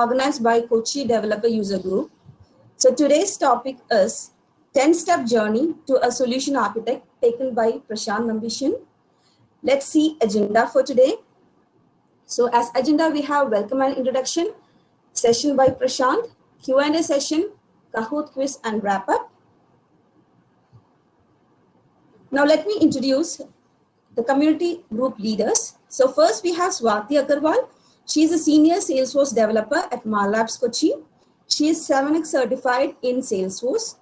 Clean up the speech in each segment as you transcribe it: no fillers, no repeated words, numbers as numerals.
organized by Kochi Developer User Group. So today's topic is 10-step journey to a solution architect taken by Prashant Nambisan. Let's see agenda for today. So as agenda, we have welcome and introduction, session by Prashant, Q&A session, Kahoot quiz and wrap up. Now let me introduce the community group leaders. So first we have Swati Agarwal. She is a senior Salesforce developer at Malabs Kochi. She is 7X certified in Salesforce.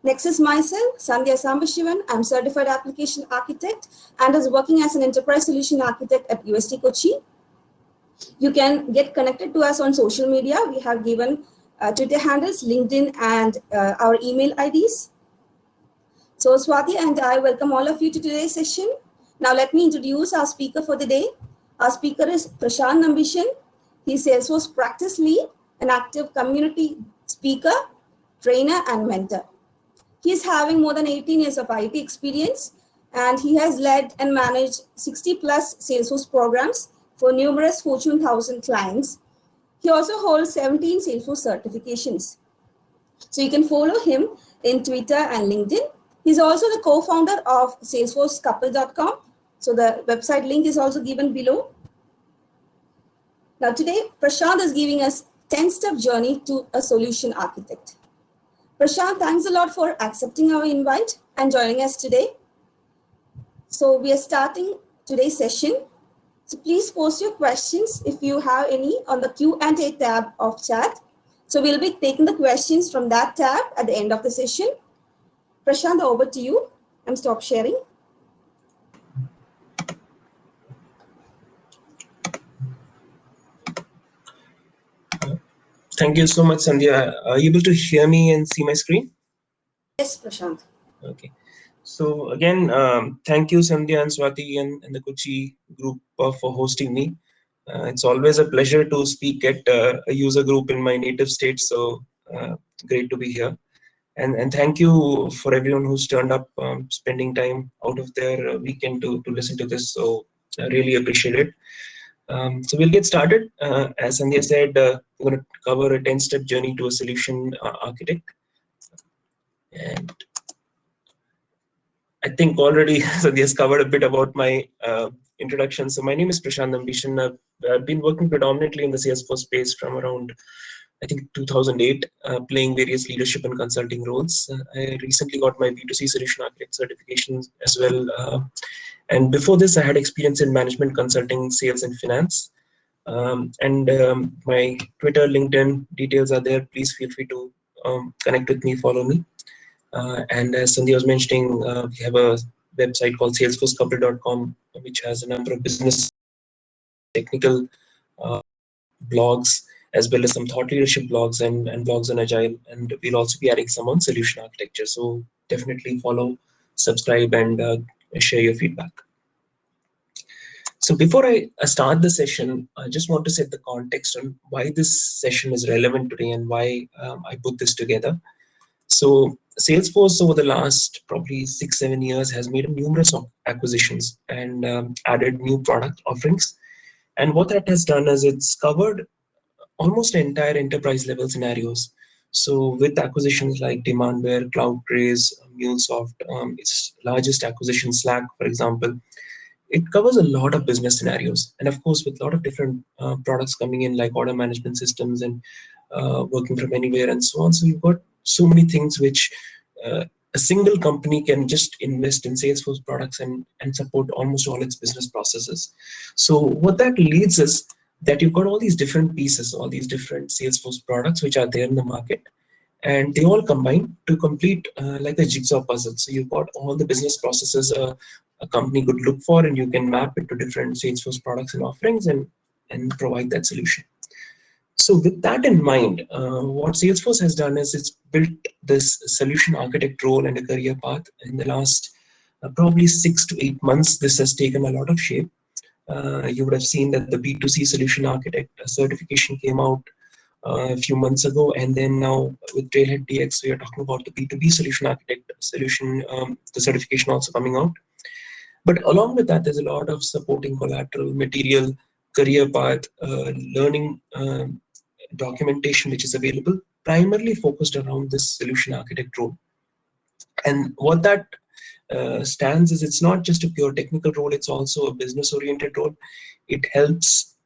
Next is myself, Sandhya Sambashivan. I'm certified application architect and is working as an enterprise solution architect at UST Kochi. You can get connected to us on social media. We have given Twitter handles, LinkedIn, and our email IDs. So Swati and I welcome all of you to today's session. Now let me introduce our speaker for the day. Our speaker is Prashant Nambisan. He's Salesforce practice lead, an active community speaker, trainer, and mentor. He's having more than 18 years of IT experience, and he has led and managed 60 plus Salesforce programs for numerous Fortune 1000 clients. He also holds 17 Salesforce certifications. So you can follow him in Twitter and LinkedIn. He's also the co-founder of SalesforceCouple.com. So the website link is also given below. Now today, Prashant is giving us 10-step journey to a solution architect. Prashant, thanks a lot for accepting our invite and joining us today. So we are starting today's session. So please post your questions if you have any on the Q&A tab of chat. So we'll be taking the questions from that tab at the end of the session. Prashant, over to you. I'm stop sharing. Thank you so much, Sandhya. Are you able to hear me and see my screen? Yes, Prashant. Okay. So again, thank you, Sandhya and Swati and the Kochi group for hosting me. It's always a pleasure to speak at a user group in my native state. So great to be here. And thank you for everyone who's turned up, spending time out of their weekend to listen to this. So I really appreciate it. So we'll get started. As Sandhya said, we're going to cover a 10-step journey to a solution architect. And I think already Sandhya has covered a bit about my introduction. So my name is Prashant Nambisan. I've been working predominantly in the Salesforce space from around, I think, 2008, playing various leadership and consulting roles. I recently got my B2C Solution Architect certification as well. And before this, I had experience in management consulting, sales, and finance. My Twitter, LinkedIn details are there. Please feel free to connect with me, follow me. And as Sandhya was mentioning, we have a website called SalesforceCouple.com, which has a number of business technical blogs, as well as some thought leadership blogs and blogs on Agile. And we'll also be adding some on solution architecture. So definitely follow, subscribe, and share your feedback. So before I start the session, I just want to set the context on why this session is relevant today and why I put this together. So Salesforce over the last probably 6-7 years has made numerous acquisitions and added new product offerings. And what that has done is it's covered almost entire enterprise level scenarios. So with acquisitions like Demandware, CloudTrace, MuleSoft, its largest acquisition, Slack, for example, it covers a lot of business scenarios. And of course, with a lot of different products coming in like order management systems and working from anywhere and so on. So you've got so many things which a single company can just invest in Salesforce products and support almost all its business processes. So what that leads is that you've got all these different pieces, all these different Salesforce products which are there in the market, and they all combine to complete like a jigsaw puzzle. So you've got all the business processes a company could look for, and you can map it to different Salesforce products and offerings and provide that solution. So with that in mind, what Salesforce has done is it's built this solution architect role and a career path. In the last probably 6 to 8 months, this has taken a lot of shape. You would have seen that the B2C solution architect certification came out a few months ago, and then now with Trailhead DX, we are talking about the B2B solution architect solution, the certification also coming out. But along with that, there's a lot of supporting collateral, material, career path, learning documentation which is available, primarily focused around this solution architect role. And what that stands is, it's not just a pure technical role, it's also a business oriented role. It helps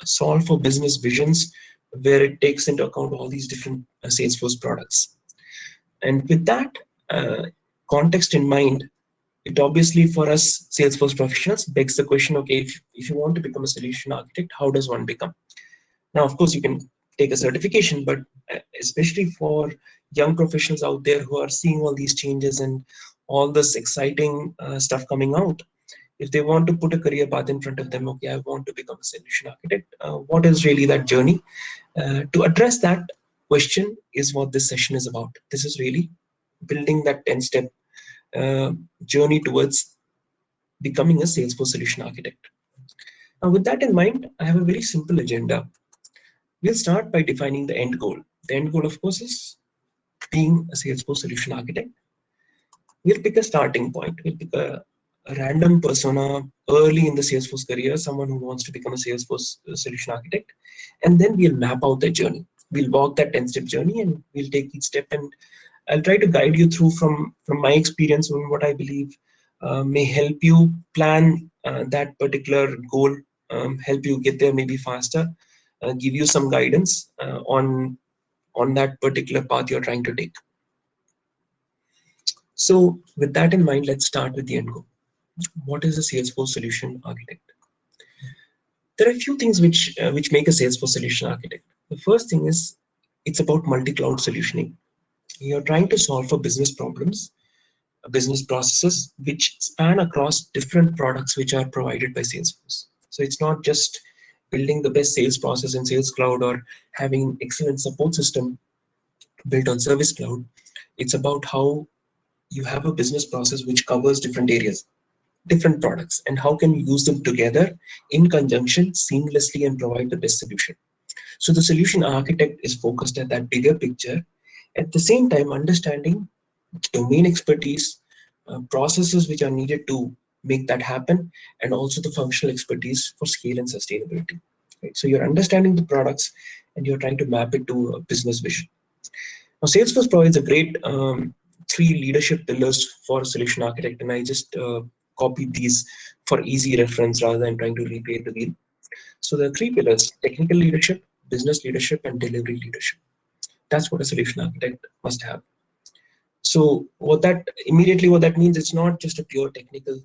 solve for business visions where it takes into account all these different Salesforce products. And with that context in mind, it obviously for us Salesforce professionals begs the question, okay, if you want to become a solution architect, how does one become? Now, of course, you can take a certification, but especially for young professionals out there who are seeing all these changes and all this exciting stuff coming out, if they want to put a career path in front of them, okay, I want to become a solution architect, what is really that journey? To address that question is what this session is about. This is really building that 10-step journey towards becoming a Salesforce solution architect. Now, with that in mind, I have a very simple agenda. We'll start by defining the end goal. The end goal, of course, is being a Salesforce solution architect. We'll pick a starting point. We'll pick a random persona early in the Salesforce career, someone who wants to become a Salesforce solution architect, and then we'll map out their journey. We'll walk that 10-step journey and we'll take each step, and I'll try to guide you through from my experience on what I believe may help you plan that particular goal, help you get there maybe faster, give you some guidance on that particular path you're trying to take. So with that in mind, let's start with the end goal. What is a Salesforce solution architect? There are a few things which make a Salesforce solution architect. The first thing is, it's about multi-cloud solutioning. You're trying to solve for business problems, business processes which span across different products which are provided by Salesforce. So it's not just building the best sales process in Sales Cloud or having excellent support system built on Service Cloud. It's about how you have a business process which covers different areas, different products, and how can you use them together in conjunction seamlessly and provide the best solution. So the solution architect is focused at that bigger picture, at the same time understanding domain expertise, processes which are needed to make that happen, and also the functional expertise for scale and sustainability. Right? So you're understanding the products and you're trying to map it to a business vision. Now, Salesforce provides a great three leadership pillars for a solution architect, and I just copied these for easy reference rather than trying to recreate the wheel. So there are three pillars: technical leadership, business leadership, and delivery leadership. That's what a solution architect must have. So what that means, it's not just a pure technical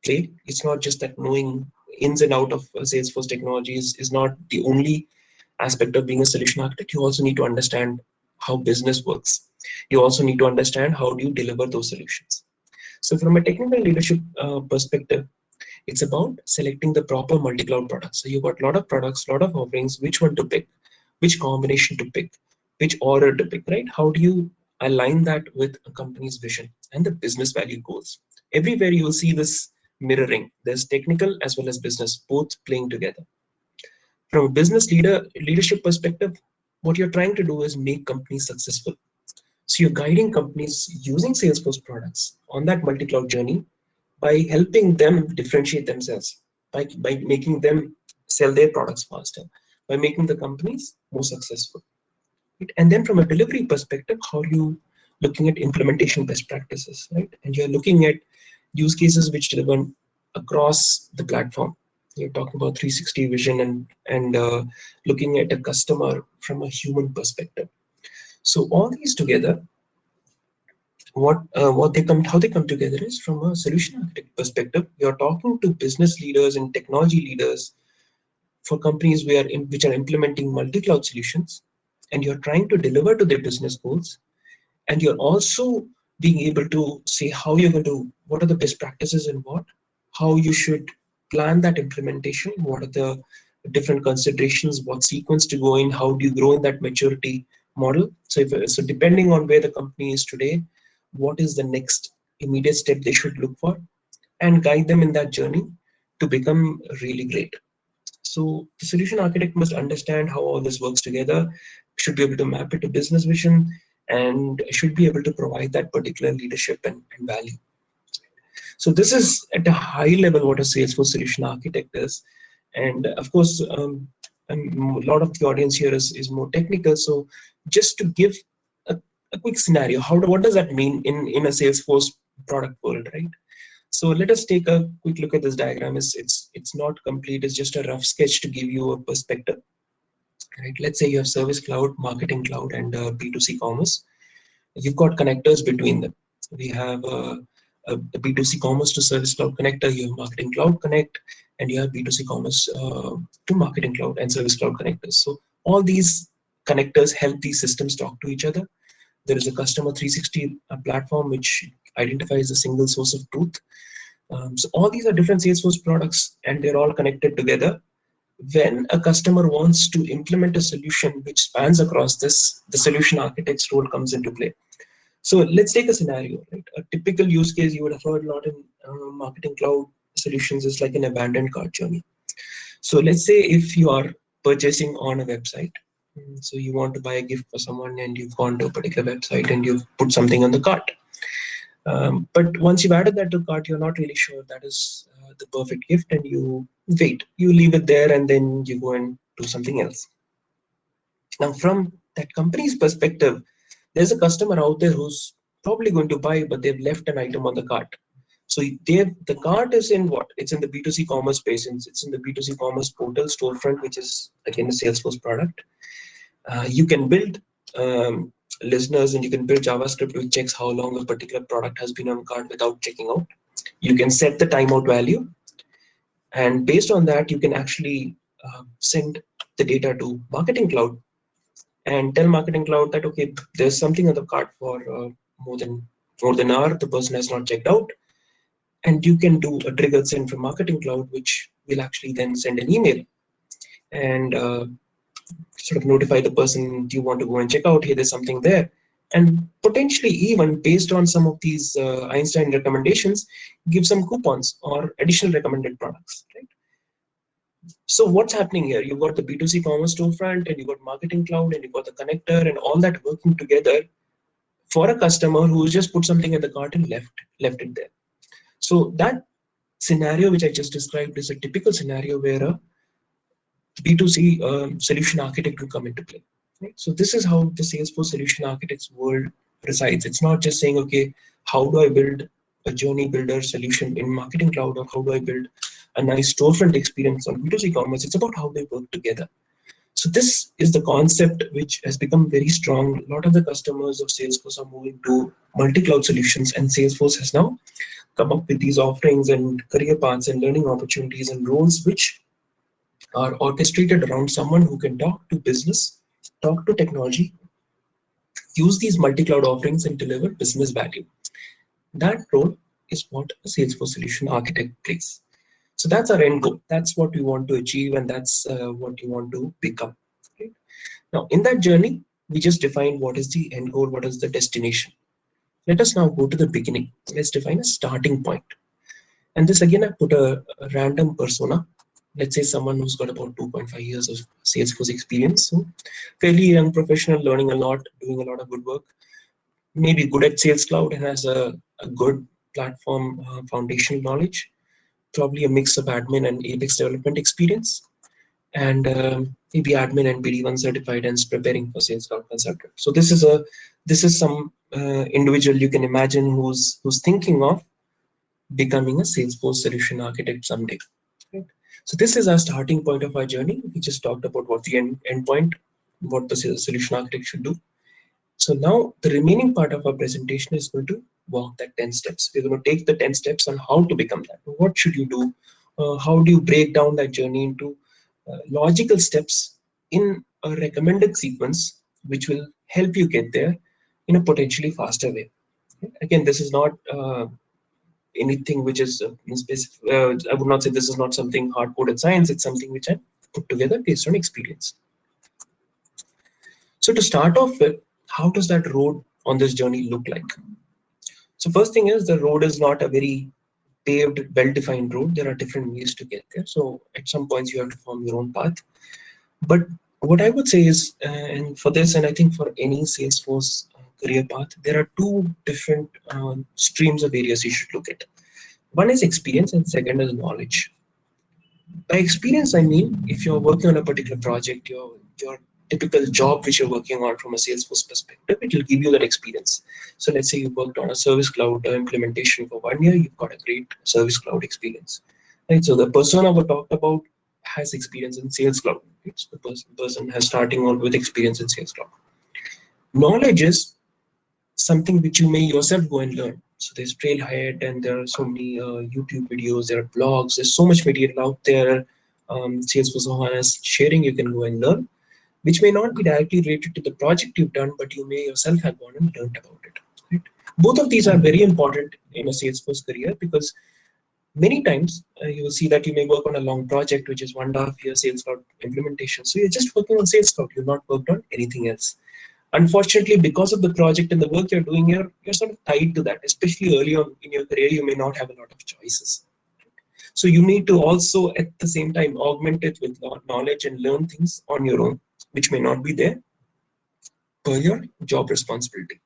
play. It's not just that knowing ins and out of Salesforce technology is not the only aspect of being a solution architect. You also need to understand how business works. You also need to understand how do you deliver those solutions. So from a technical leadership perspective, it's about selecting the proper multi-cloud products. So you've got a lot of products, a lot of offerings, which one to pick, which combination to pick, which order to pick, right? How do you align that with a company's vision and the business value goals? Everywhere you'll see this mirroring. There's technical as well as business, both playing together. From a business leadership perspective, what you're trying to do is make companies successful. So you're guiding companies using Salesforce products on that multi-cloud journey by helping them differentiate themselves, by making them sell their products faster, by making the companies more successful. Right? And then from a delivery perspective, how are you looking at implementation best practices, right? And you're looking at use cases which deliver across the platform. You're talking about 360 vision and looking at a customer from a human perspective. So all these together, how they come together is from a solution architect perspective. You're talking to business leaders and technology leaders for companies which are implementing multi-cloud solutions, and you're trying to deliver to their business goals, and you're also being able to say how you're going to, what are the best practices and how you should plan that implementation, what are the different considerations, what sequence to go in, how do you grow in that maturity model. So depending on where the company is today, what is the next immediate step they should look for, and guide them in that journey to become really great. So the solution architect must understand how all this works together, should be able to map it to business vision, and should be able to provide that particular leadership and value. So this is at a high level what a Salesforce solution architect is. And of course, and a lot of the audience here is more technical. So just to give a quick scenario, what does that mean in a Salesforce product world, right? So let us take a quick look at this diagram. It's not complete. It's just a rough sketch to give you a perspective, right? Let's say you have Service Cloud, Marketing Cloud, and B2C Commerce. You've got connectors between them. We have a B2C Commerce to Service Cloud connector. You have Marketing Cloud Connect, and you have B2C Commerce to Marketing Cloud and Service Cloud connectors. So all these connectors help these systems talk to each other. There is a customer 360 platform which identifies a single source of truth. So all these are different Salesforce products, and they're all connected together. When a customer wants to implement a solution which spans across this, the solution architect's role comes into play. So let's take a scenario, right? A typical use case you would have heard a lot in marketing cloud solutions is like an abandoned cart journey. So let's say if you are purchasing on a website, so you want to buy a gift for someone and you've gone to a particular website and you've put something on the cart. But once you've added that to cart, you're not really sure that is the perfect gift, and you wait, you leave it there, and then you go and do something else. Now, from that company's perspective, there's a customer out there who's probably going to buy, but they've left an item on the cart. So the cart is in what? It's in the B2C commerce space. It's in the B2C commerce portal storefront, which is again a Salesforce product. You can build listeners, and you can build JavaScript which checks how long a particular product has been on cart without checking out. You can set the timeout value, and based on that, you can actually send the data to Marketing Cloud and tell Marketing Cloud that okay, there's something on the cart for more than an hour. The person has not checked out, and you can do a triggered send from Marketing Cloud, which will actually then send an email and sort of notify the person, do you want to go and check out? Hey, there's something there. And potentially even based on some of these Einstein recommendations, give some coupons or additional recommended products, right? So what's happening here? You've got the B2C commerce storefront, and you've got Marketing Cloud, and you've got the connector, and all that working together for a customer who's just put something in the cart and left it there. So that scenario which I just described is a typical scenario where a B2C solution architect will come into play. Right? So this is how the Salesforce solution architect's world resides. It's not just saying, okay, how do I build a journey builder solution in Marketing Cloud, or how do I build a nice storefront experience on B2C commerce? It's about how they work together. So this is the concept which has become very strong. A lot of the customers of Salesforce are moving to multi-cloud solutions, and Salesforce has now come up with these offerings and career paths and learning opportunities and roles which are orchestrated around someone who can talk to business, talk to technology, use these multi-cloud offerings and deliver business value. That role is what a Salesforce solution architect plays. So that's our end goal. That's what we want to achieve, and that's what you want to become. Right? Now, in that journey, we just defined what is the end goal, what is the destination. Let us now go to the beginning. Let's define a starting point. And this again, I put a random persona. Let's say someone who's got about 2.5 years of Salesforce experience. So fairly young professional, learning a lot, doing a lot of good work. Maybe good at Sales Cloud and has a good platform foundational knowledge. Probably a mix of admin and Apex development experience. And maybe admin and PD1 certified and is preparing for Sales Cloud consultant. So this is some individual you can imagine who's thinking of becoming a Salesforce solution architect someday. Right? So this is our starting point of our journey. We just talked about what the end point, what the solution architect should do. So now the remaining part of our presentation is going to walk that 10 steps. We're going to take the 10 steps on how to become that. What should you do? How do you break down that journey into logical steps in a recommended sequence, which will help you get there in a potentially faster way. Again, this is not anything which is specific. I would not say this is not something hard-coded science. It's something which I put together based on experience. So to start off with, how does that road on this journey look like? So first thing is, the road is not a very paved, well-defined road. There are different ways to get there. So at some points you have to form your own path. But what I would say is, and for this, and I think for any Salesforce career path, there are two different streams of areas you should look at. One is experience and second is knowledge. By experience, I mean if you're working on a particular project, your typical job which you're working on from a Salesforce perspective, it will give you that experience. So let's say you worked on a Service Cloud implementation for 1 year, you've got a great Service Cloud experience, right? So the persona we talked about has experience in Sales Cloud. It's the person has starting out with experience in Sales Cloud. Knowledge is something which you may yourself go and learn. So there's Trailhead, and there are so many YouTube videos, there are blogs, there's so much material out there. Salesforce Ohana's sharing, you can go and learn, which may not be directly related to the project you've done, but you may yourself have gone and learned about it. Right? Both of these are very important in a Salesforce career because many times you will see that you may work on a long project, which is 1.5 year Sales Cloud implementation. So you're just working on Sales Cloud, you've not worked on anything else. Unfortunately, because of the project and the work you're doing here, you're sort of tied to that. Especially early on in your career, you may not have a lot of choices. So you need to also at the same time augment it with knowledge and learn things on your own, which may not be there per your job responsibility.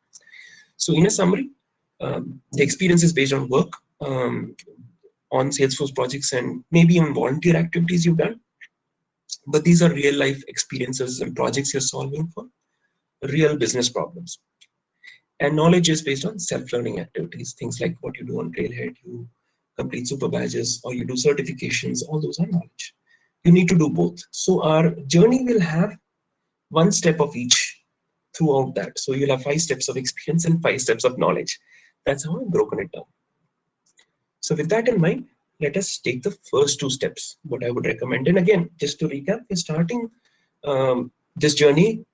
So in a summary, the experience is based on work on Salesforce projects and maybe even volunteer activities you've done. But these are real life experiences and projects you're solving for real business problems. And knowledge is based on self-learning activities, things like what you do on Trailhead, you complete super badges, or you do certifications, all those are knowledge. You need to do both. So our journey will have one step of each throughout that. So you'll have 5 steps of experience and 5 steps of knowledge. That's how I've broken it down. So with that in mind, let us take the first 2 steps, what I would recommend. And again, just to recap, we're starting this journey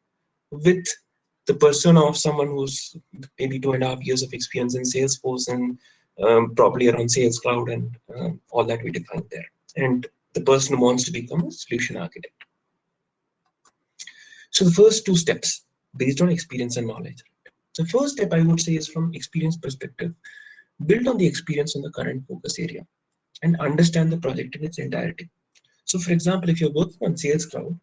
with the persona of someone who's maybe 2.5 years of experience in Salesforce and probably around Sales Cloud and all that we defined there. And the person who wants to become a solution architect. So the first 2 steps based on experience and knowledge. The first step I would say is from experience perspective. Build on the experience on the current focus area and understand the project in its entirety. So for example, if you're working on Sales Cloud,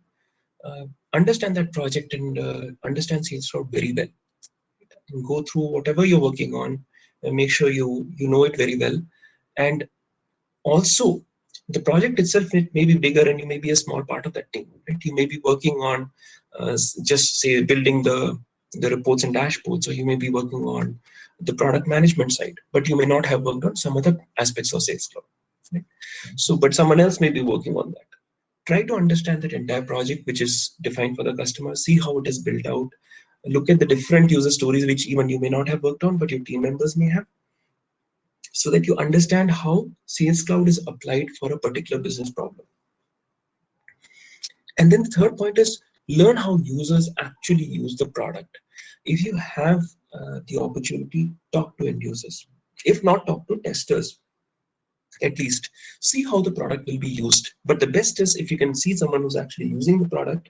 understand that project and understand Sales Cloud very well. And go through whatever you're working on and make sure you know it very well. And also, the project itself may be bigger and you may be a small part of that team. Right? You may be working on just say building the reports and dashboards, or you may be working on the product management side, but you may not have worked on some other aspects of Sales Cloud. Right? So, but someone else may be working on that. Try to understand that entire project, which is defined for the customer, see how it is built out, look at the different user stories, which even you may not have worked on, but your team members may have, so that you understand how Sales Cloud is applied for a particular business problem. And then the third point is learn how users actually use the product. If you have the opportunity, talk to end users. If not, talk to testers. At least see how the product will be used. But the best is if you can see someone who's actually using the product,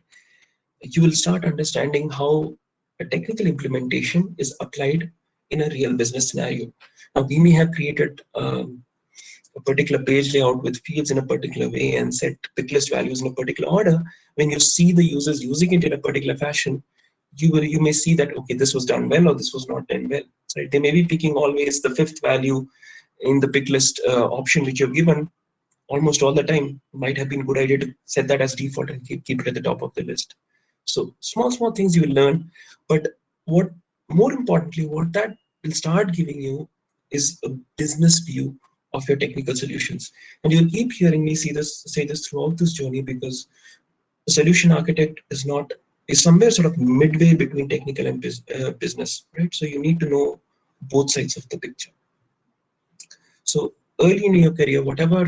you will start understanding how a technical implementation is applied in a real business scenario. Now, we may have created a particular page layout with fields in a particular way and set pick list values in a particular order. When you see the users using it in a particular fashion, you may see that okay, this was done well or this was not done well. Right? They may be picking always the 5th value in the pick list option which you've given almost all the time. Might have been a good idea to set that as default and keep it at the top of the list. So small things you will learn, but what more importantly, what that will start giving you is a business view of your technical solutions. And you'll keep hearing me say this throughout this journey, because a solution architect is somewhere sort of midway between technical and business, right? So you need to know both sides of the picture. So early in your career, whatever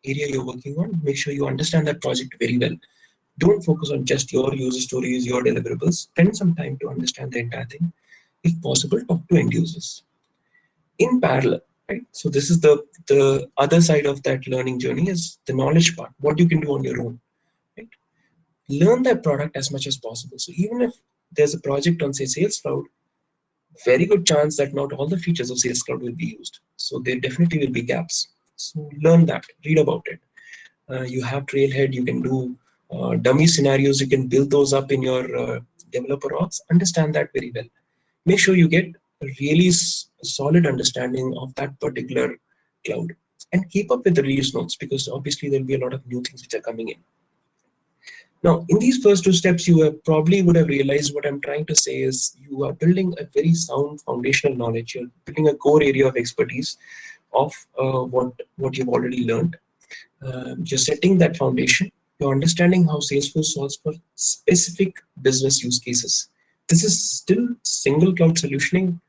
area you're working on, make sure you understand that project very well. Don't focus on just your user stories, your deliverables. Spend some time to understand the entire thing. If possible, talk to end users in parallel. Right. So this is the other side of that learning journey, is the knowledge part. What you can do on your own. Right. Learn that product as much as possible. So even if there's a project on say Sales Cloud, very good chance that not all the features of Sales Cloud will be used. So there definitely will be gaps. So learn that. Read about it. You have Trailhead, you can do dummy scenarios, you can build those up in your developer orgs. Understand that very well. Make sure you get a really solid understanding of that particular cloud. and keep up with the release notes, because obviously there'll be a lot of new things which are coming in. Now, in these first two steps, you probably would have realized what I'm trying to say is you are building a very sound foundational knowledge. You're building a core area of expertise of what you've already learned. You're setting that foundation. You're understanding how Salesforce solves for specific business use cases. This is still single cloud solutioning,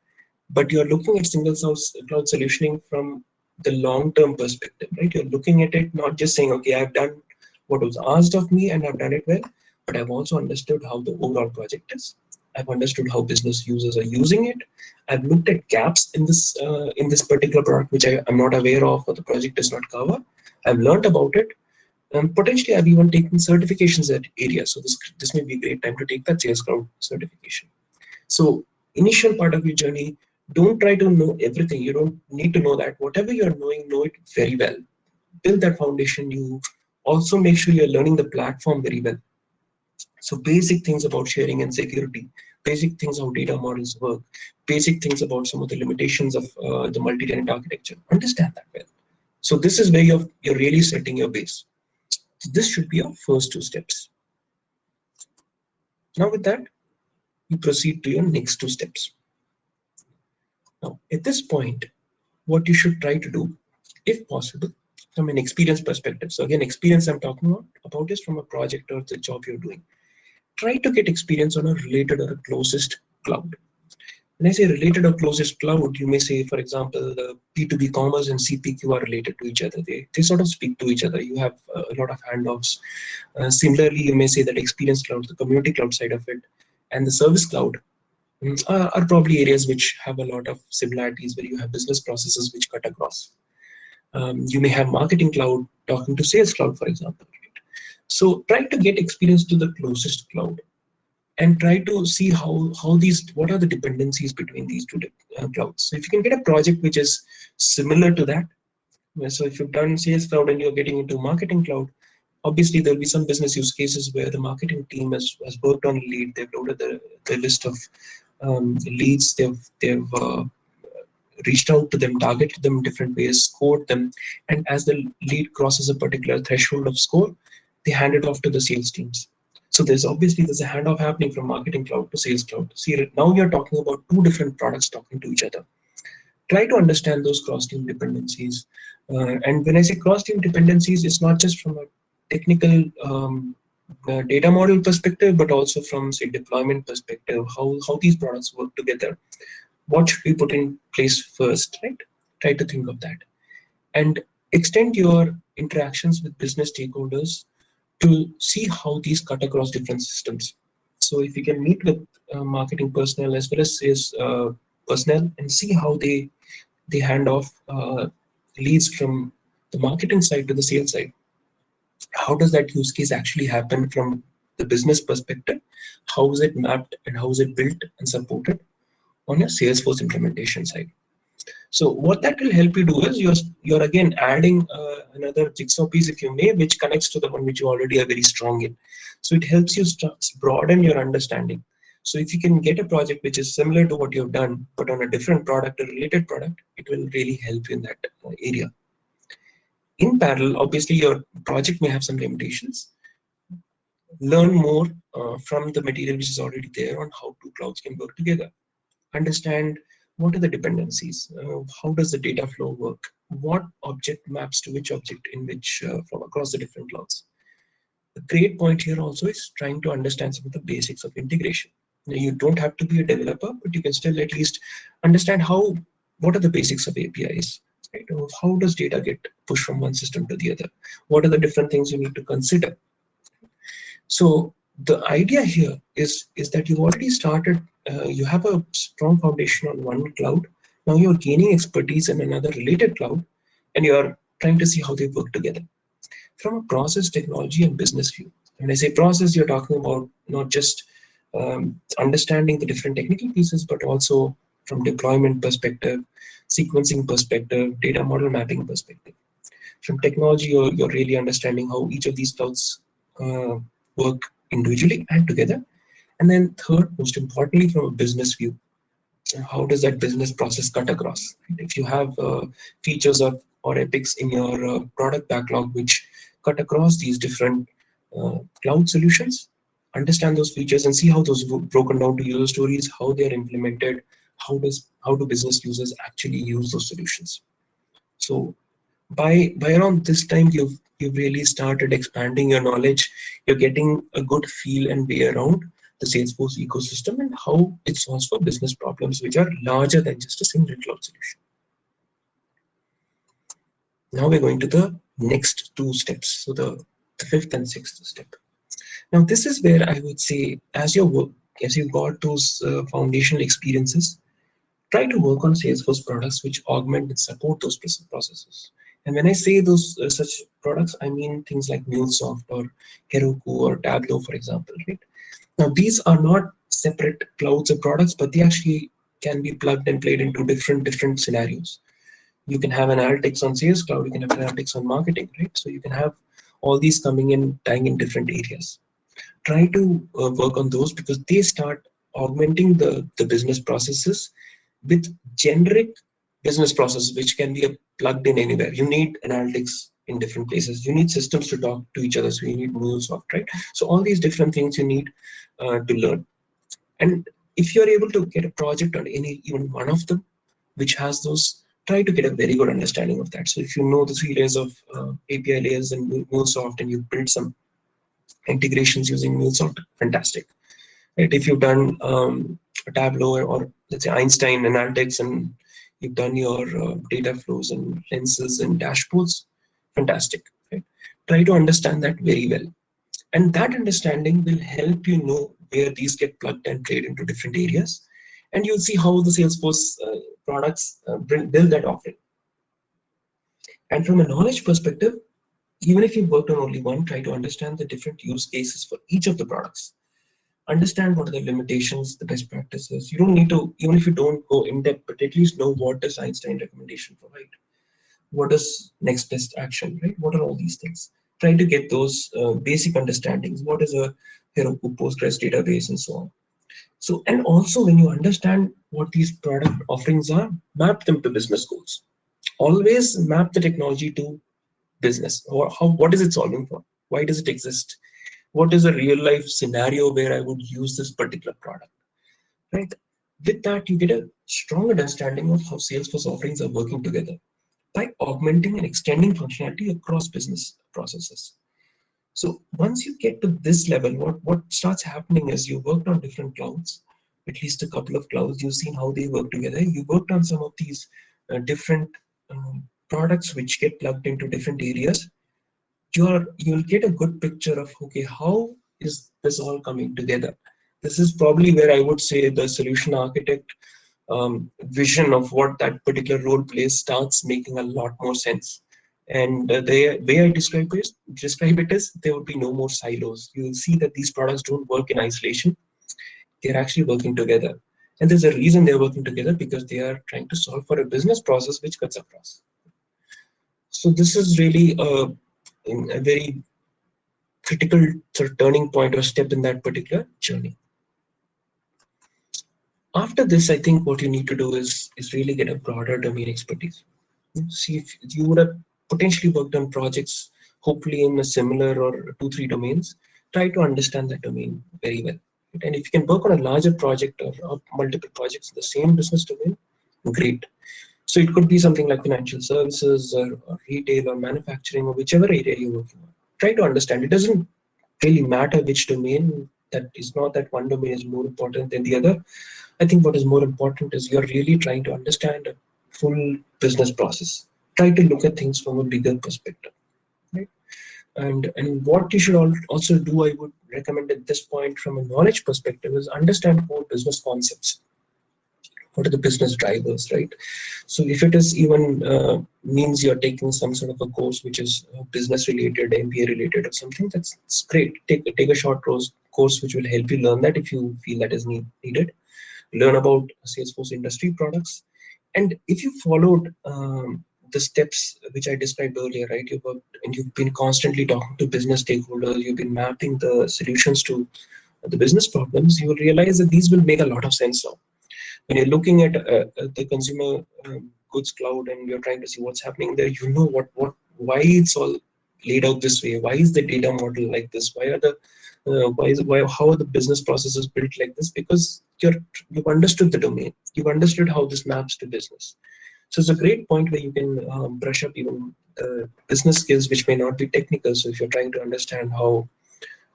but you're looking at single source cloud solutioning from the long-term perspective, right? You're looking at it not just saying, okay, I've done what was asked of me and I've done it well, but I've also understood how the overall project is. I've understood how business users are using it. I've looked at gaps in this particular product which I'm not aware of or the project does not cover. I've learned about it. And potentially, I've even taken certifications at area. So this may be a great time to take that Sales Cloud certification. So initial part of your journey, don't try to know everything. You don't need to know that. Whatever you're knowing, know it very well. Build that foundation. You also make sure you're learning the platform very well. So basic things about sharing and security, basic things how data models work, basic things about some of the limitations of the multi-tenant architecture. Understand that well. So this is where you're really setting your base. So this should be your first two steps. Now with that, you proceed to your next two steps. Now, at this point, what you should try to do, if possible, from an experience perspective. So again, experience I'm talking about is from a project or the job you're doing. Try to get experience on a related or a closest cloud. When I say related or closest cloud, you may say, for example, B2B commerce and CPQ are related to each other. They sort of speak to each other. You have a lot of handoffs. Similarly, you may say that experience cloud, the community cloud side of it, and the service cloud are probably areas which have a lot of similarities where you have business processes which cut across. You may have marketing cloud talking to sales cloud, for example. So try to get experience to the closest cloud and try to see what are the dependencies between these two clouds. So if you can get a project which is similar to that, so if you've done sales cloud and you're getting into marketing cloud, obviously there'll be some business use cases where the marketing team has worked on a lead. They've loaded the list of leads. They've reached out to them, targeted them in different ways, scored them, and as the lead crosses a particular threshold of score, they hand it off to the sales teams. So there's a handoff happening from marketing cloud to sales cloud. See, now you're talking about two different products talking to each other. Try to understand those cross-team dependencies. And when I say cross-team dependencies, it's not just from a technical data model perspective, but also from, say, deployment perspective, how these products work together. What should we put in place first, right? Try to think of that. And extend your interactions with business stakeholders to see how these cut across different systems. So if you can meet with marketing personnel as well as sales personnel and see how they hand off leads from the marketing side to the sales side. How does that use case actually happen from the business perspective? How is it mapped and how is it built and supported on your Salesforce implementation side? So what that will help you do is you're again adding another jigsaw piece, if you may, which connects to the one which you already are very strong in. So it helps you broaden your understanding. So if you can get a project which is similar to what you've done, but on a different product, a related product, it will really help you in that area. In parallel, obviously, your project may have some limitations. Learn more from the material which is already there on how two clouds can work together. Understand what are the dependencies, how does the data flow work, what object maps to which object in which from across the different clouds. The great point here also is trying to understand some of the basics of integration. Now, you don't have to be a developer, but you can still at least understand what are the basics of APIs. Right? How does data get pushed from one system to the other? What are the different things you need to consider? So the idea here is that you've already started, you have a strong foundation on one cloud. Now you're gaining expertise in another related cloud, and you're trying to see how they work together. From a process, technology, and business view. When I say process, you're talking about not just understanding the different technical pieces, but also from deployment perspective, sequencing perspective, data model mapping perspective. From technology, you're really understanding how each of these clouds work individually and together. And then third, most importantly, from a business view, how does that business process cut across? If you have features of or epics in your product backlog which cut across these different cloud solutions. Understand those features and see how those broken down to user stories, how they are implemented, how do business users actually use those solutions. So by around this time, you've really started expanding your knowledge. You're getting a good feel and way around the Salesforce ecosystem and how it solves for business problems which are larger than just a single cloud solution. Now we're going to the next two steps. So the fifth and sixth step. Now this is where I would say, as you got those foundational experiences, try to work on Salesforce products which augment and support those processes. And when I say those such products, I mean things like MuleSoft or Heroku or Tableau, for example. Right? Now these are not separate clouds or products, but they actually can be plugged and played into different scenarios. You can have analytics on Sales Cloud, you can have analytics on marketing, right? So you can have all these coming in, tying in different areas. Try to work on those because they start augmenting the business processes with generic business processes which can be plugged in anywhere. You need analytics in different places. You need systems to talk to each other. So you need MuleSoft, right? So all these different things you need to learn. And if you're able to get a project on any even one of them, which has those, try to get a very good understanding of that. So if you know the three layers of API layers in MuleSoft and you build some integrations using MuleSoft, fantastic. Right? If you've done Tableau or let's say Einstein Analytics and you've done your data flows and lenses and dashboards, fantastic. Right? Try to understand that very well. And that understanding will help you know where these get plugged and played into different areas. And you'll see how the Salesforce products build that offering. And from a knowledge perspective, even if you've worked on only one, try to understand the different use cases for each of the products. Understand what are the limitations, the best practices. You don't need to, even if you don't go in depth, but at least know what does Einstein recommendation provide? What is next best action, right? What are all these things? Try to get those basic understandings. What is a Heroku Postgres database and so on. So, and also when you understand what these product offerings are, map them to business goals. Always map the technology to business or what is it solving for? Why does it exist? What is a real life scenario where I would use this particular product, right? With that, you get a strong understanding of how Salesforce offerings are working together by augmenting and extending functionality across business processes. So once you get to this level, what starts happening is you worked on different clouds, at least a couple of clouds, you've seen how they work together. You worked on some of these different products which get plugged into different areas. You'll get a good picture of, okay, how is this all coming together? This is probably where I would say the solution architect vision of what that particular role plays starts making a lot more sense. And the way I describe it is there would be no more silos. You will see that these products don't work in isolation. They're actually working together. And there's a reason they're working together because they are trying to solve for a business process which cuts across. So this is really a very critical sort of turning point or step in that particular journey. After this, I think what you need to do is really get a broader domain expertise. See if you would have potentially worked on projects, hopefully in a similar or 2-3 domains. Try to understand that domain very well. And if you can work on a larger project or multiple projects in the same business domain, great. So it could be something like financial services or retail or manufacturing or whichever area you're working on. Try to understand. It doesn't really matter which domain. That is not that one domain is more important than the other. I think what is more important is you're really trying to understand a full business process. Try to look at things from a bigger perspective, right? And what you should also do, I would recommend at this point from a knowledge perspective, is understand core business concepts. What are the business drivers, right? So if it is even means you're taking some sort of a course which is business related, MBA related or something, that's great. Take a short course which will help you learn that if you feel that is needed. Learn about Salesforce industry products. And if you followed the steps which I described earlier, right, you've worked and you've been constantly talking to business stakeholders, you've been mapping the solutions to the business problems, you will realize that these will make a lot of sense now. When you're looking at the consumer goods cloud and you're trying to see what's happening there, you know why it's all laid out this way. Why is the data model like this? Why are the how are the business processes built like this? Because you've understood the domain. You've understood how this maps to business. So it's a great point where you can brush up even business skills which may not be technical. So if you're trying to understand how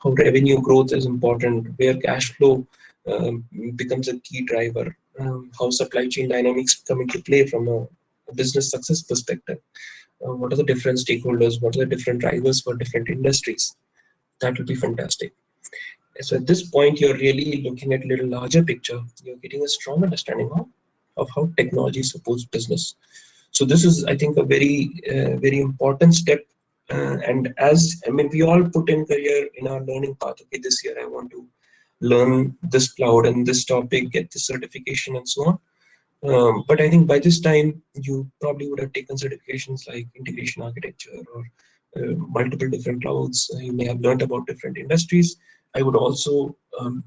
revenue growth is important, where cash flow becomes a key driver, how supply chain dynamics come into play from a business success perspective. What are the different stakeholders? What are the different drivers for different industries? That will be fantastic. So at this point, you're really looking at a little larger picture. You're getting a strong understanding of how technology supports business. So this is, I think, a very important step. And as I mean, we all put in career in our learning path. Okay, this year I want to learn this cloud and this topic, get this certification, and so on. But I think by this time you probably would have taken certifications like integration architecture or multiple different clouds. You may have learned about different industries. I would also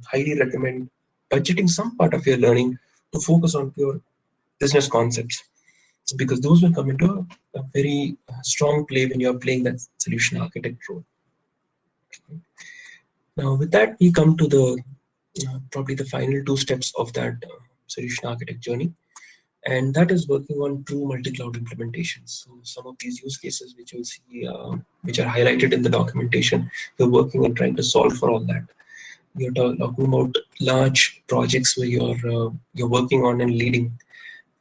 highly recommend budgeting some part of your learning to focus on pure business concepts, because those will come into a very strong play when you're playing that solution architect role. Now, with that, we come to the probably the final two steps of that solution architect journey, and that is working on true multi-cloud implementations. So some of these use cases which you'll see, which are highlighted in the documentation, you're working and trying to solve for all that. You're talking about large projects where you're working on and leading.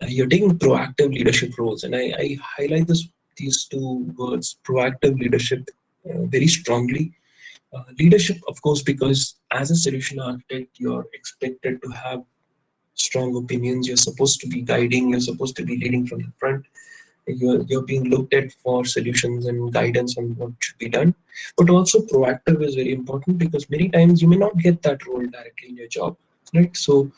You're taking proactive leadership roles, and I highlight these two words, proactive leadership, very strongly. Leadership, of course, because as a solution architect, you're expected to have strong opinions. You're supposed to be guiding. You're supposed to be leading from the front. You're being looked at for solutions and guidance on what should be done. But also proactive is very important, because many times you may not get that role directly in your job, right? So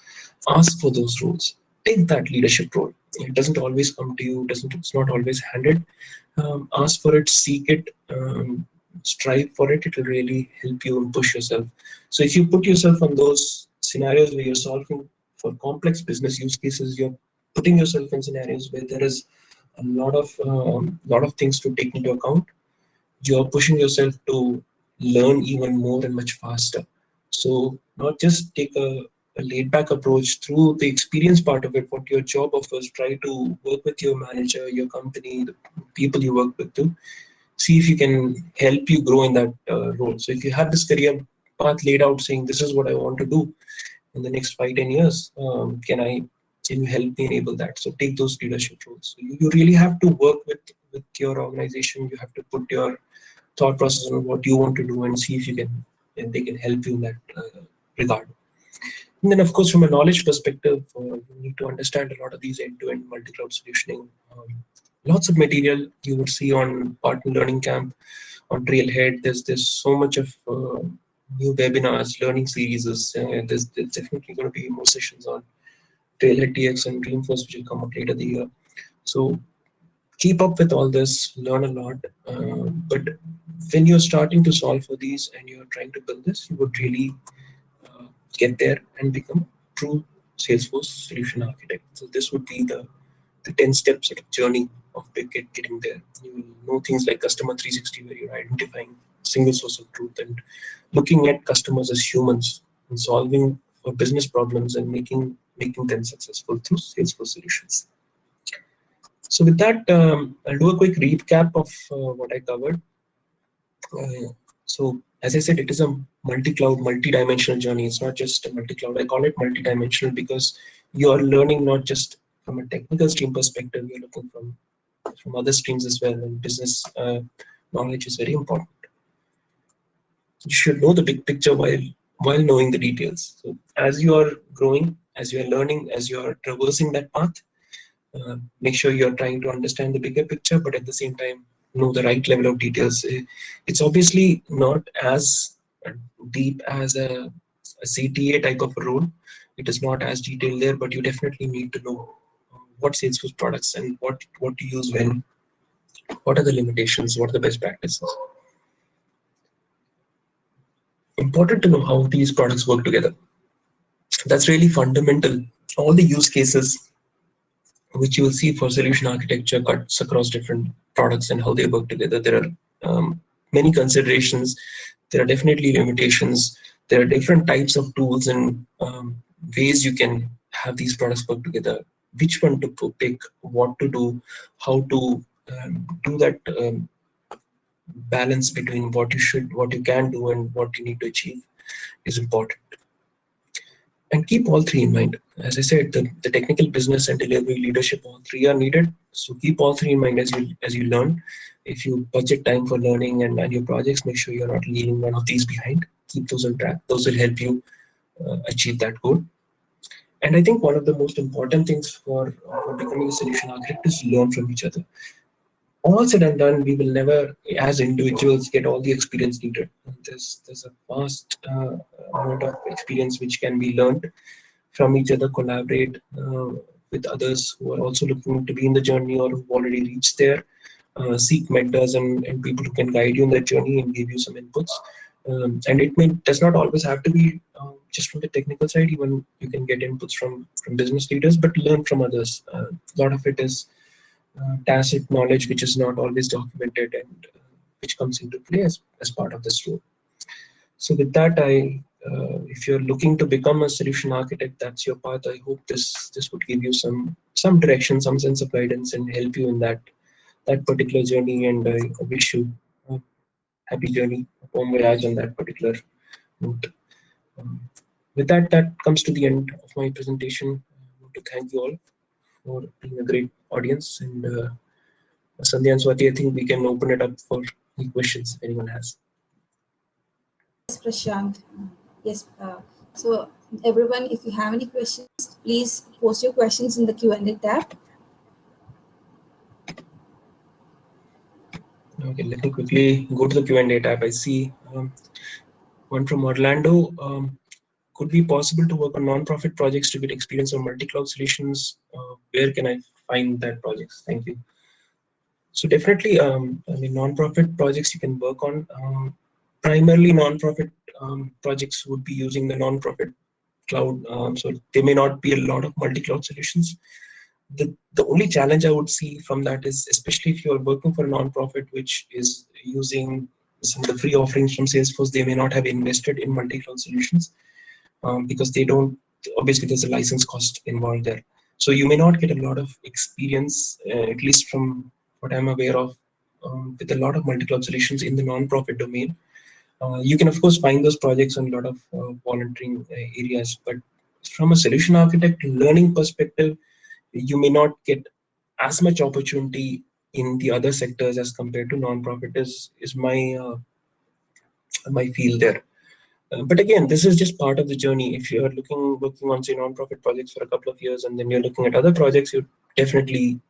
ask for those roles. Take that leadership role. It doesn't always come to you. It's not always handed. Ask for it, seek it, strive for it. It will really help you and push yourself. So if you put yourself on those scenarios where you're solving for complex business use cases, you're putting yourself in scenarios where there is a lot of things to take into account. You're pushing yourself to learn even more and much faster. So not just take a laid back approach through the experience part of it, what your job offers. Try to work with your manager, your company, the people you work with, to see if you can help you grow in that role. So if you have this career path laid out saying this is what I want to do in the next 5-10 years, can you help me enable that? So take those leadership roles. So you really have to work with your organization. You have to put your thought process on what you want to do and see if you can, and they can help you in that regard. And then, of course, from a knowledge perspective, you need to understand a lot of these end-to-end multi-cloud solutioning. Lots of material you would see on Partner Learning Camp, on Trailhead. There's so much of new webinars, learning series. There's definitely going to be more sessions on Trailhead TX and Dreamforce, which will come up later the year. So keep up with all this, learn a lot. But when you're starting to solve for these and you're trying to build this, you would really get there and become a true Salesforce solution architect. So this would be the 10-step sort of journey of getting there. You will know things like customer 360, where you're identifying single source of truth and looking at customers as humans and solving for business problems and making them successful through Salesforce solutions. So with that, I'll do a quick recap of what I covered. So as I said, it is a multi-cloud, multi-dimensional journey. It's not just a multi-cloud. I call it multi-dimensional because you are learning not just from a technical stream perspective, you're looking from other streams as well. And business knowledge is very important. You should know the big picture while knowing the details. So as you are growing, as you are learning, as you are traversing that path, make sure you're trying to understand the bigger picture, but at the same time know the right level of details. It's obviously not as deep as a CTA type of a role. It is not as detailed there, but you definitely need to know what Salesforce products and what to use when, what are the limitations, what are the best practices. Important to know how these products work together. That's really fundamental. All the use cases which you will see for solution architecture cuts across different products and how they work together. There are many considerations. There are definitely limitations. There are different types of tools and ways you can have these products work together. Which one to pick, what to do, how to do that balance between what you can do, and what you need to achieve is important. And keep all three in mind. As I said, the technical, business, and delivery leadership, all three are needed. So keep all three in mind as you learn. If you budget time for learning and your projects, make sure you're not leaving one of these behind. Keep those on track. Those will help you achieve that goal. And I think one of the most important things for becoming a solution architect is learn from each other. All said and done, we will never, as individuals, get all the experience needed. There's a vast amount of experience which can be learned from each other, collaborate with others who are also looking to be in the journey or who've already reached there. Seek mentors and people who can guide you in that journey and give you some inputs. And does not always have to be just from the technical side. Even you can get inputs from business leaders, but learn from others. A lot of it is tacit knowledge, which is not always documented and which comes into play as part of this role. So with that, if you're looking to become a solution architect, that's your path. I hope this would give you some direction, some sense of guidance, and help you in that particular journey. And I wish you a happy journey, a bon voyage on that particular route. Um, with that, that comes to the end of my presentation. I want to thank you all for being a great audience. And Sandhya and Swati, I think we can open it up for any questions if anyone has. Yes, Prashant. Yes. So everyone, if you have any questions, please post your questions in the Q&A tab. Okay, let me quickly go to the Q&A tab. I see one from Orlando. Could be possible to work on non-profit projects to get experience on multi-cloud solutions? Where can I find that projects? Thank you. So definitely, I mean, non-profit projects you can work on. Primarily, non-profit projects would be using the non-profit cloud. So there may not be a lot of multi-cloud solutions. The only challenge I would see from that is, especially if you're working for a non-profit which is using some of the free offerings from Salesforce, they may not have invested in multi-cloud solutions because they don't. Obviously, there's a license cost involved there. So you may not get a lot of experience, at least from what I'm aware of, with a lot of multi-cloud solutions in the non-profit domain. You can of course find those projects on a lot of volunteering areas, but from a solution architect learning perspective, you may not get as much opportunity in the other sectors as compared to non-profit is my feel there. But again, this is just part of the journey. If you're working on say non-profit projects for a couple of years and then you're looking at other projects, you definitely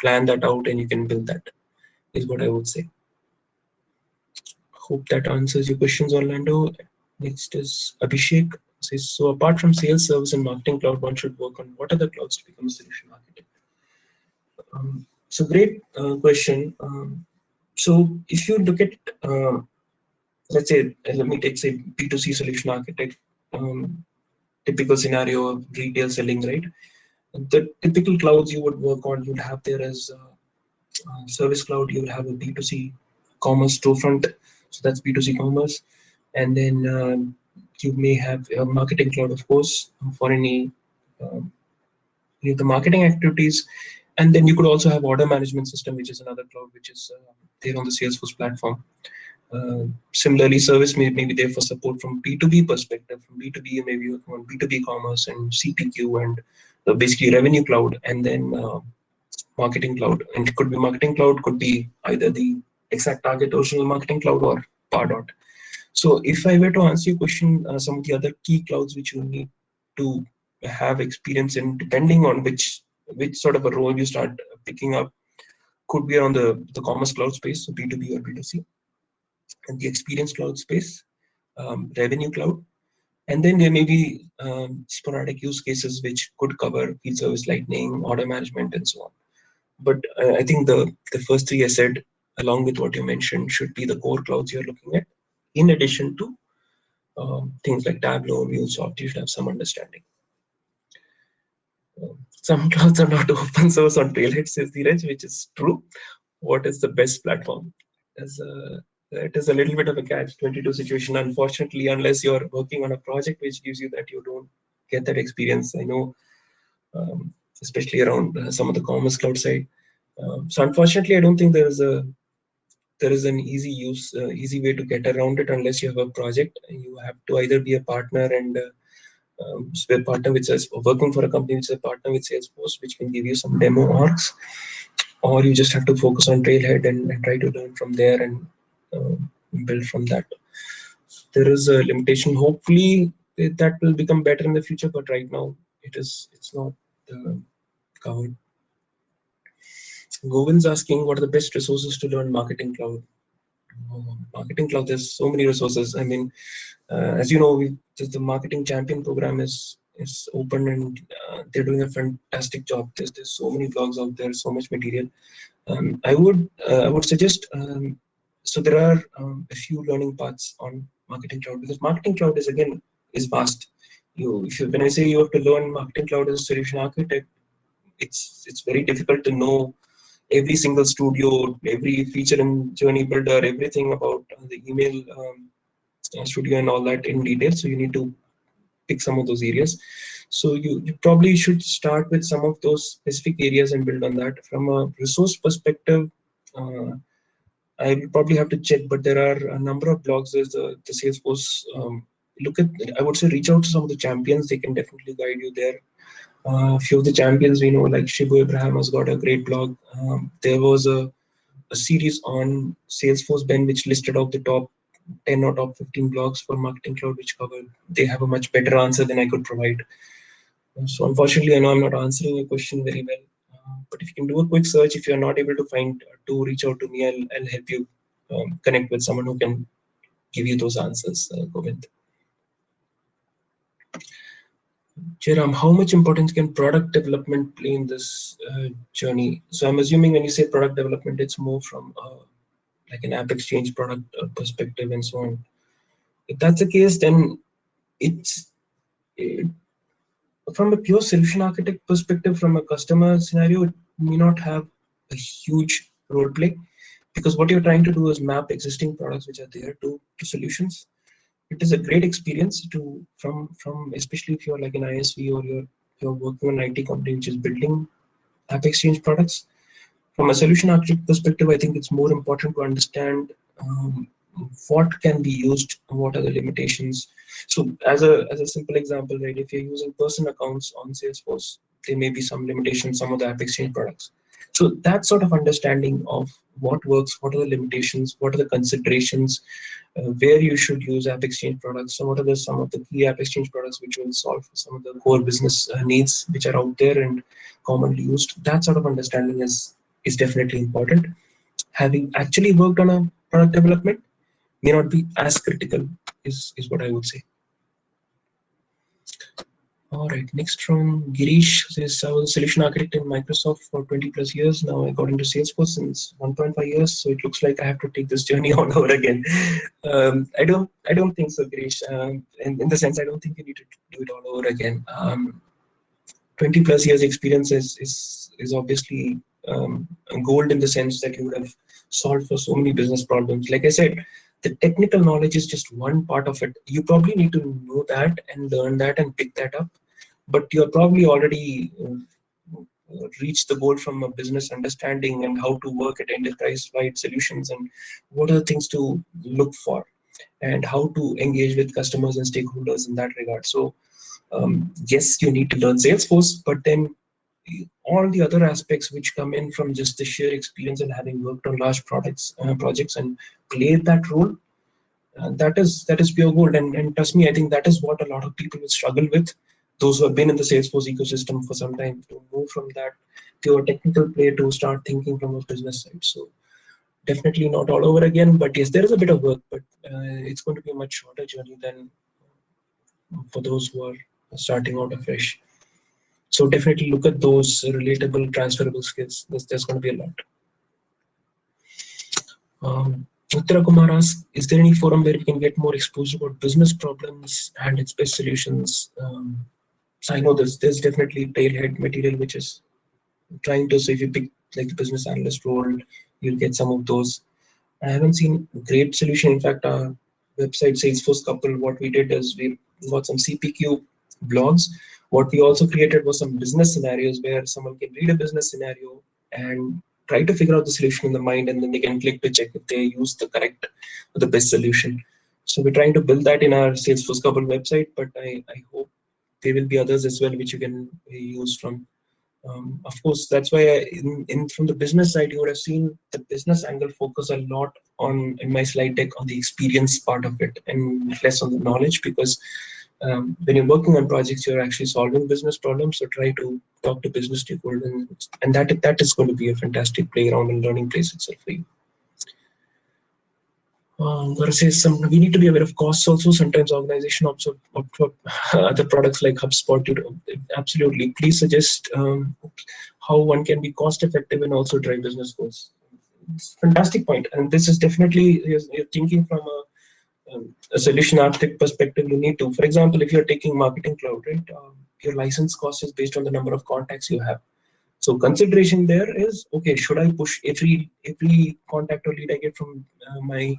plan that out and you can build that, is what I would say. Hope that answers your questions, Orlando. Next is Abhishek. Says, so apart from sales, service, and marketing cloud, one should work on what other clouds to become a solution architect? So great question. So if you look at, let's say, let me take say B2C solution architect, typical scenario of retail selling, right? The typical clouds you would work on, you'd have there as service cloud, you would have a B2C commerce storefront, so that's B2C commerce, and then you may have a marketing cloud, of course, for um, any of the marketing activities, and then you could also have order management system, which is another cloud, which is there on the Salesforce platform. Similarly, service may be there for support from B2B perspective. From B2B, you may be working on B2B commerce and CPQ and basically revenue cloud, and then marketing cloud. And it could be marketing cloud, could be either the exact target original marketing cloud or Pardot. So if I were to answer your question, some of the other key clouds which you need to have experience in, depending on which sort of a role you start picking up, could be around the commerce cloud space, so B2B or B2C, and the experience cloud space, revenue cloud, and then there may be sporadic use cases which could cover field service lightning, order management, and so on. But I think the first three I said, along with what you mentioned, should be the core clouds you're looking at, in addition to things like Tableau, MuleSoft. You should have some understanding. Some clouds are not open source on Trailhead, says Dheeraj, which is true. What is the best platform? As it is a little bit of a catch-22 situation. Unfortunately, unless you're working on a project which gives you that, you don't get that experience. I know, especially around some of the commerce cloud side. So unfortunately, I don't think there is an easy way to get around it unless you have a project. You have to either be a partner and a partner with us, working for a company which is a partner with Salesforce, which can give you some demo orgs, or you just have to focus on Trailhead and try to learn from there and uh, build from that. There is a limitation. Hopefully, that will become better in the future, but right now it's not covered. Govind's asking what are the best resources to learn Marketing Cloud. Marketing Cloud, there's so many resources. I mean, as you know, the Marketing Champion program is open, and they're doing a fantastic job. There's so many blogs out there, so much material. I would suggest. So there are a few learning paths on Marketing Cloud, because Marketing Cloud is vast. When I say you have to learn Marketing Cloud as a solution architect, it's very difficult to know every single studio, every feature and journey builder, everything about the email studio and all that in detail. So you need to pick some of those areas. So you probably should start with some of those specific areas and build on that. From a resource perspective, uh, I will probably have to check, but there are a number of blogs. There's the Salesforce. I would say reach out to some of the champions. They can definitely guide you there. A few of the champions we know, like Shibu Abraham, has got a great blog. There was a series on Salesforce Ben, which listed out the top 10 or top 15 blogs for Marketing Cloud, which covered. They have a much better answer than I could provide. So unfortunately, I know I'm not answering your question very well. But if you can do a quick search, if you're not able to find, to reach out to me, I'll help you connect with someone who can give you those answers, Govind. Jairam, how much importance can product development play in this journey? So I'm assuming when you say product development, it's more from like an app exchange product perspective and so on. If that's the case, then it's it, from a pure solution architect perspective, from a customer scenario, it may not have a huge role play, because what you're trying to do is map existing products which are there to solutions. It is a great experience to from especially if you're like an ISV, or you're working on an IT company which is building app exchange products. From a solution architect perspective, I think it's more important to understand what can be used, what are the limitations. So as a simple example, right, if you're using person accounts on Salesforce, there may be some limitations, some of the app exchange products. So that sort of understanding of what works, what are the limitations, what are the considerations, where you should use app exchange products. So what are some of the key app exchange products which will solve some of the core business needs which are out there and commonly used. That sort of understanding is definitely important. Having actually worked on a product development may not be as critical, is what I would say. All right, next from Girish says, I was a solution architect in Microsoft for 20 plus years. Now I got into Salesforce since 1.5 years. So it looks like I have to take this journey all over again. I don't think so, Girish. In the sense, I don't think you need to do it all over again. 20 plus years experience is obviously gold, in the sense that you would have solved for so many business problems. Like I said, the technical knowledge is just one part of it. You probably need to know that and learn that and pick that up, but you're probably already reached the goal from a business understanding and how to work at enterprise wide solutions, and what are the things to look for, and how to engage with customers and stakeholders in that regard. So yes, you need to learn Salesforce, but then all the other aspects which come in from just the sheer experience and having worked on large projects and played that role, that is pure gold. And trust me, I think that is what a lot of people will struggle with. Those who have been in the Salesforce ecosystem for some time, to move from that pure technical play to start thinking from a business side. So definitely not all over again, but yes, there is a bit of work, but it's going to be a much shorter journey than for those who are starting out afresh. So definitely look at those relatable, transferable skills. There's going to be a lot. Uttara Kumar asks, is there any forum where we can get more exposure about business problems and its best solutions? I know there's definitely tailhead material which is trying to. So if you pick like the business analyst role, you'll get some of those. I haven't seen great solution. In fact, our website Salesforce couple, what we did is we got some CPQ blogs. What we also created was some business scenarios where someone can read a business scenario and try to figure out the solution in the mind, and then they can click to check if they use the correct or the best solution. So we're trying to build that in our Salesforce couple website, but I hope there will be others as well which you can use from. Of course, that's why in from the business side, you would have seen the business angle focus a lot on in my slide deck on the experience part of it and less on the knowledge, because when you're working on projects, you're actually solving business problems. So try to talk to business stakeholders, and that is going to be a fantastic playground and learning place itself for you. Gotta say some. We need to be aware of costs also. Sometimes organization opt for other products like HubSpot. Absolutely. Please suggest how one can be cost effective and also drive business goals. It's a fantastic point, and this is definitely you're thinking from a solution architect perspective. You need to, for example, if you're taking marketing cloud, right? Your license cost is based on the number of contacts you have. So consideration there is, okay, should I push every contact or lead I get from my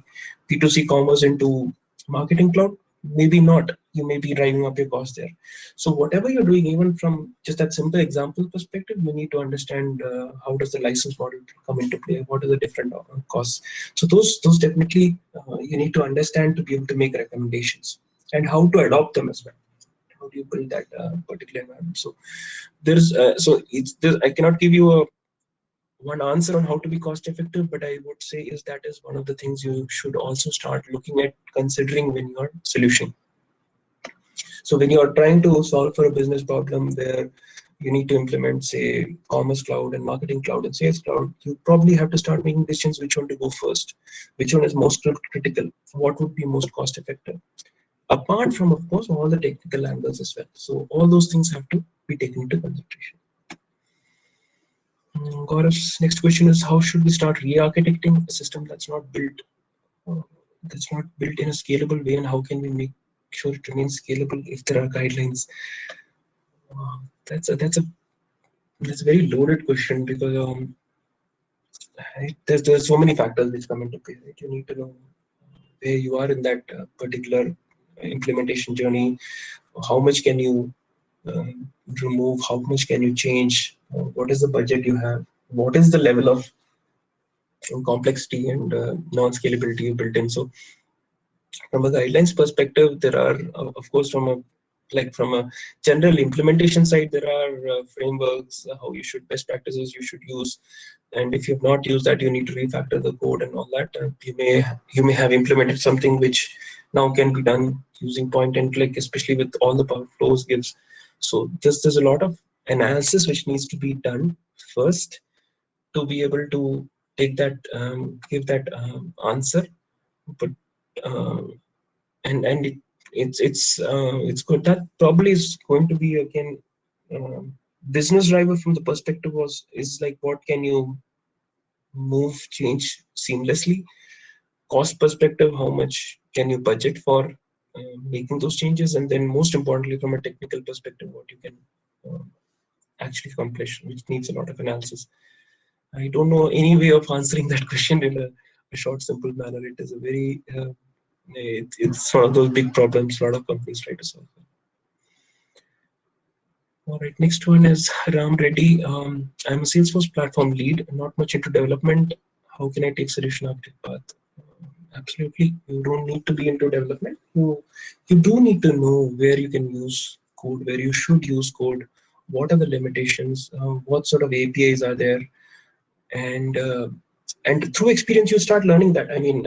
B2C commerce into marketing cloud? Maybe not. You may be driving up your cost there. So whatever you're doing, even from just that simple example perspective, you need to understand how does the license model come into play? What are the different costs? So those definitely you need to understand to be able to make recommendations and how to adopt them as well. How do you build that particular environment? So there's I cannot give you a one answer on how to be cost effective, but I would say is that is one of the things you should also start looking at considering when you're solution. So when you're trying to solve for a business problem where you need to implement, say, commerce cloud and marketing cloud and sales cloud, you probably have to start making decisions which one to go first, which one is most critical, what would be most cost effective, apart from, of course, all the technical angles as well. So all those things have to be taken into consideration. Gaurav's next question is, how should we start re-architecting a system uh, that's not built in a scalable way, and how can we make sure it remains scalable if there are guidelines? That's a very loaded question, because there's so many factors which come into play. Right? You need to know where you are in that particular implementation journey. How much can you uh, remove? How much can you change? What is the budget you have? What is the level of complexity and non-scalability you built in? So from a guidelines perspective, there are, of course, from a general implementation side, there are frameworks, how you should, best practices you should use. And if you've not used that, you need to refactor the code and all that. You may have implemented something which now can be done using point and click, especially with all the power flows gives. So there's a lot of analysis which needs to be done first to be able to take that give that answer. But uh, and it's good. That probably is going to be again business driver from the perspective was is like, what can you move change seamlessly? Cost perspective, how much can you budget for making those changes? And then most importantly, from a technical perspective, what you can uh, actually accomplish, which needs a lot of analysis. I don't know any way of answering that question in a short, simple manner. It is a very it's one of those big problems a lot of companies try to solve. All right, next one is Ram Reddy. I'm a Salesforce platform lead, not much into development. How can I take solution architect path? Absolutely, you don't need to be into development. You do need to know where you can use code, where you should use code, what are the limitations, what sort of APIs are there, and through experience you start learning that. I mean,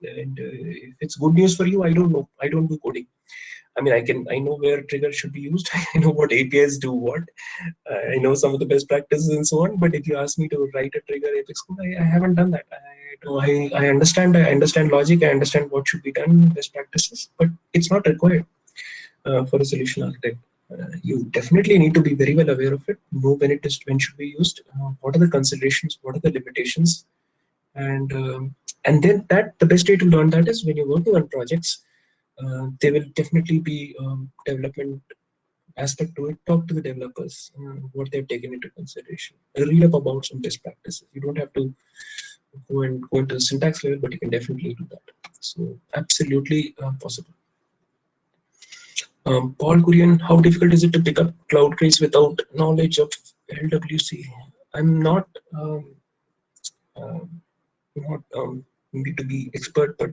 and if it's good news for you, I don't know. I don't do coding. I mean, I know where triggers should be used. I know what APIs do what. I know some of the best practices and so on. But if you ask me to write a trigger Apex code, I haven't done that. I understand. I understand logic. I understand what should be done, best practices, but it's not required for a solution architect. You definitely need to be very well aware of it. Know when should be used. What are the considerations? What are the limitations? And then that the best way to learn that is when you're working on projects. There will definitely be development aspect to it, talk to the developers, what they've taken into consideration. Read up about some best practices. You don't have to go into the syntax level, but you can definitely do that. So absolutely possible. Paul Kurian, how difficult is it to pick up cloud craze without knowledge of LWC? I'm not not need to be expert, but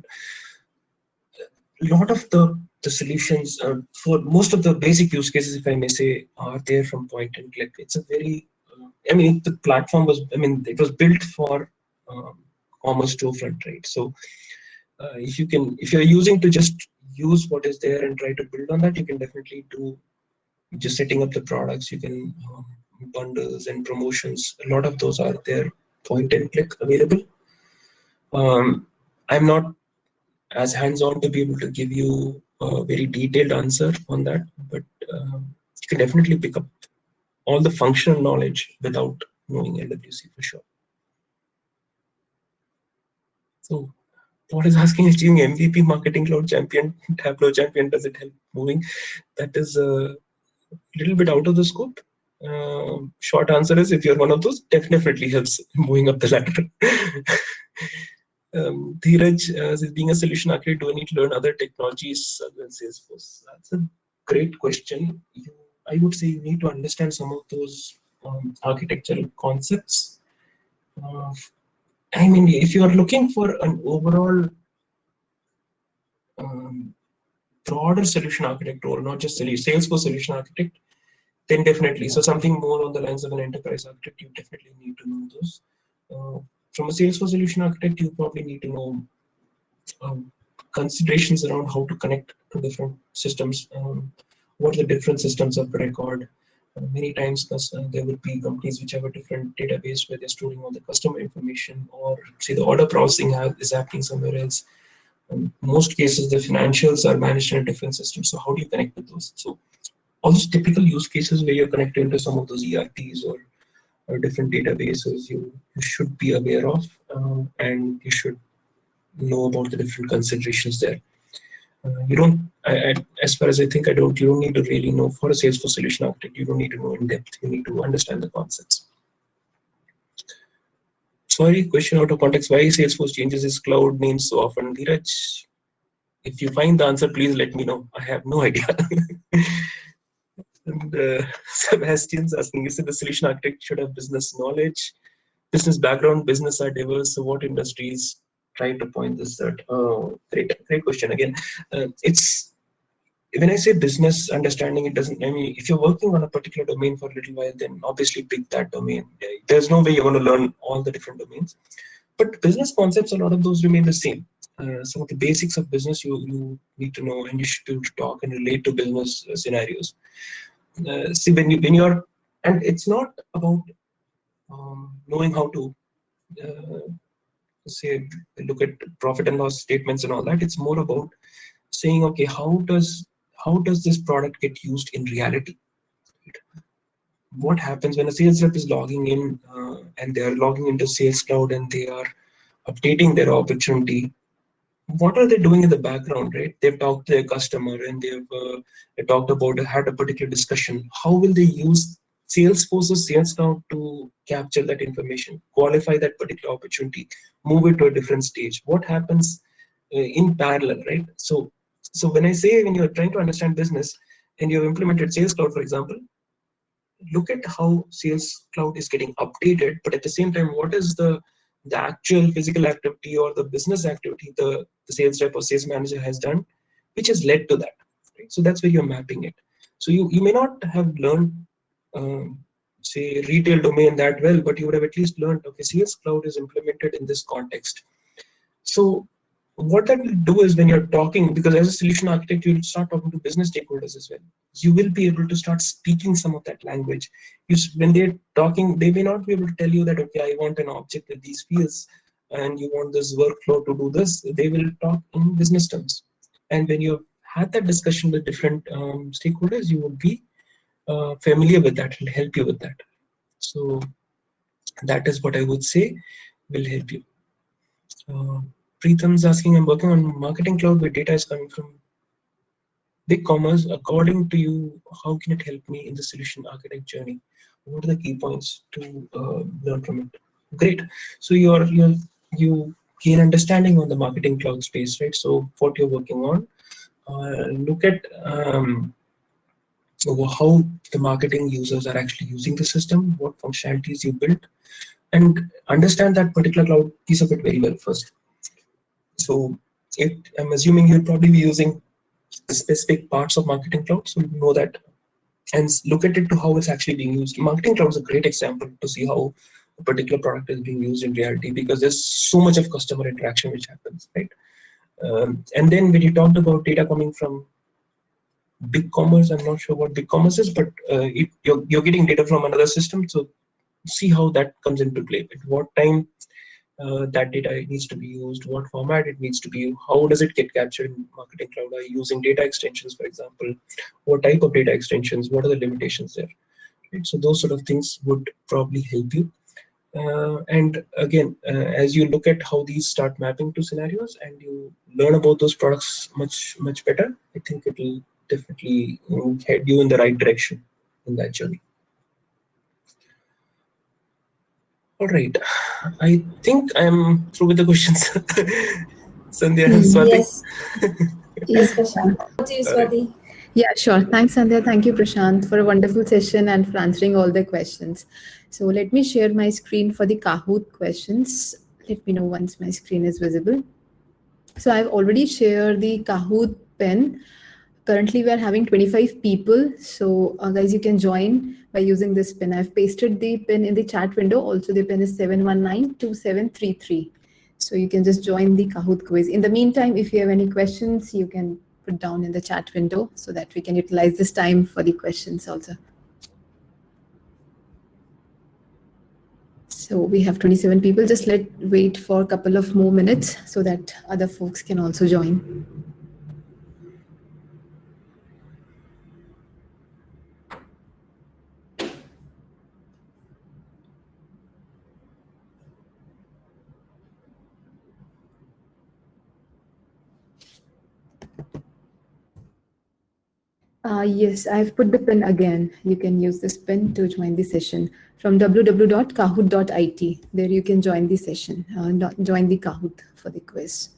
a lot of the solutions for most of the basic use cases, if I may say, are there from point and click. It's a very I mean, the platform was, I mean, it was built for commerce storefront, right? So if you're using to just use what is there and try to build on that, you can definitely do just setting up the products. You can bundles and promotions. A lot of those are there, point and click available. I'm not as hands-on to be able to give you a very detailed answer on that, but you can definitely pick up all the functional knowledge without knowing LWC for sure. So what is asking, achieving MVP, marketing cloud champion, Tableau champion, does it help moving? That is a little bit out of the scope. Short answer is, if you're one of those, definitely helps moving up the ladder. Dheeraj says, being a solution architect, do I need to learn other technologies other than Salesforce? That's a great question. I would say you need to understand some of those architectural concepts. I mean, if you are looking for an overall broader solution architect role, not just Salesforce solution architect, then definitely. So something more on the lines of an enterprise architect, you definitely need to know those. From a Salesforce solution architect, you probably need to know considerations around how to connect to different systems, what are the different systems of record. Many times there would be companies which have a different database where they're storing all the customer information, or say the order processing is happening somewhere else. Most cases, the financials are managed in a different system. So how do you connect with those? So all those typical use cases where you're connected to some of those ERPs or different databases, you should be aware of, and you should know about the different considerations there. You don't, as far as I think, you don't need to really know for a Salesforce solution architect. You don't need to know in depth. You need to understand the concepts. Sorry, question out of context. Why Salesforce changes its cloud names so often? Dheeraj, if you find the answer, please let me know. I have no idea. And Sebastian's asking, you said the solution architect should have business knowledge, business background, business are diverse. So what industries trying to point this at? Oh, great question again. It's when I say business understanding, it doesn't, I mean, if you're working on a particular domain for a little while, then obviously pick that domain. There's no way you're going to learn all the different domains. But business concepts, a lot of those remain the same. Some of the basics of business you need to know, and you should be able to talk and relate to business scenarios. See, when you're, and it's not about knowing how to say look at profit and loss statements and all that. It's more about saying, okay, how does this product get used in reality? What happens when a sales rep is logging in and they are logging into Sales Cloud and they are updating their opportunity? What are they doing in the background, right? They've talked to their customer and they talked about, had a particular discussion. How will they use Salesforce's Sales Cloud to capture that information, qualify that particular opportunity, move it to a different stage? What happens in parallel, right? So when I say, when you're trying to understand business and you've implemented Sales Cloud, for example, look at how Sales Cloud is getting updated, but at the same time, what is the actual physical activity or the business activity the sales rep or sales manager has done, which has led to that. Right? So that's where you're mapping it. So you may not have learned, say, retail domain that well, but you would have at least learned, okay, Sales Cloud is implemented in this context. So what that will do is, when you're talking, because as a solution architect, you'll start talking to business stakeholders as well. You will be able to start speaking some of that language. When they're talking, they may not be able to tell you that, okay, I want an object with these fields and you want this workflow to do this. They will talk in business terms. And when you've had that discussion with different stakeholders, you will be familiar with that. It'll help you with that. So that is what I would say will help you. Preetham's asking, I'm working on marketing cloud where data is coming from Big commerce, according to you, how can it help me in the solution architect journey? What are the key points to learn from it? Great. So you gain understanding on the marketing cloud space, right? So what you're working on, look at how the marketing users are actually using the system, what functionalities you built, and understand that particular cloud piece of it very well first. So I'm assuming you'll probably be using specific parts of marketing cloud, so you know that, and look at it to how it's actually being used. Marketing cloud is a great example to see how a particular product is being used in reality, because there's so much of customer interaction which happens, right? And then when you talked about data coming from big commerce, I'm not sure what big commerce is, but you're getting data from another system. So see how that comes into play. At what time that data needs to be used, what format it needs to be, how does it get captured in Marketing Cloud? Are you using data extensions, for example? What type of data extensions? What are the limitations there? Right? So those sort of things would probably help you. And again, as you look at how these start mapping to scenarios and you learn about those products much better, I think it will definitely head you in the right direction in that journey. All right, I think I'm through with the questions. Sandhya, Swati. Yes. Yes, Prashant. Over to you, All right. Swati. Yeah, sure. Thanks, Sandhya. Thank you, Prashant, for a wonderful session and for answering all the questions. So let me share my screen for the Kahoot questions. Let me know once my screen is visible. So I've already shared the Kahoot pin. Currently, we are having 25 people. So guys, you can join by using this pin. I've pasted the pin in the chat window. Also, the pin is 7192733. So you can just join the Kahoot quiz. In the meantime, if you have any questions, you can put down in the chat window so that we can utilize this time for the questions also. So we have 27 people. Just wait for a couple of more minutes so that other folks can also join. Yes, I've put the pin again. You can use this pin to join the session from www.kahoot.it. There you can join the session, join the Kahoot for the quiz.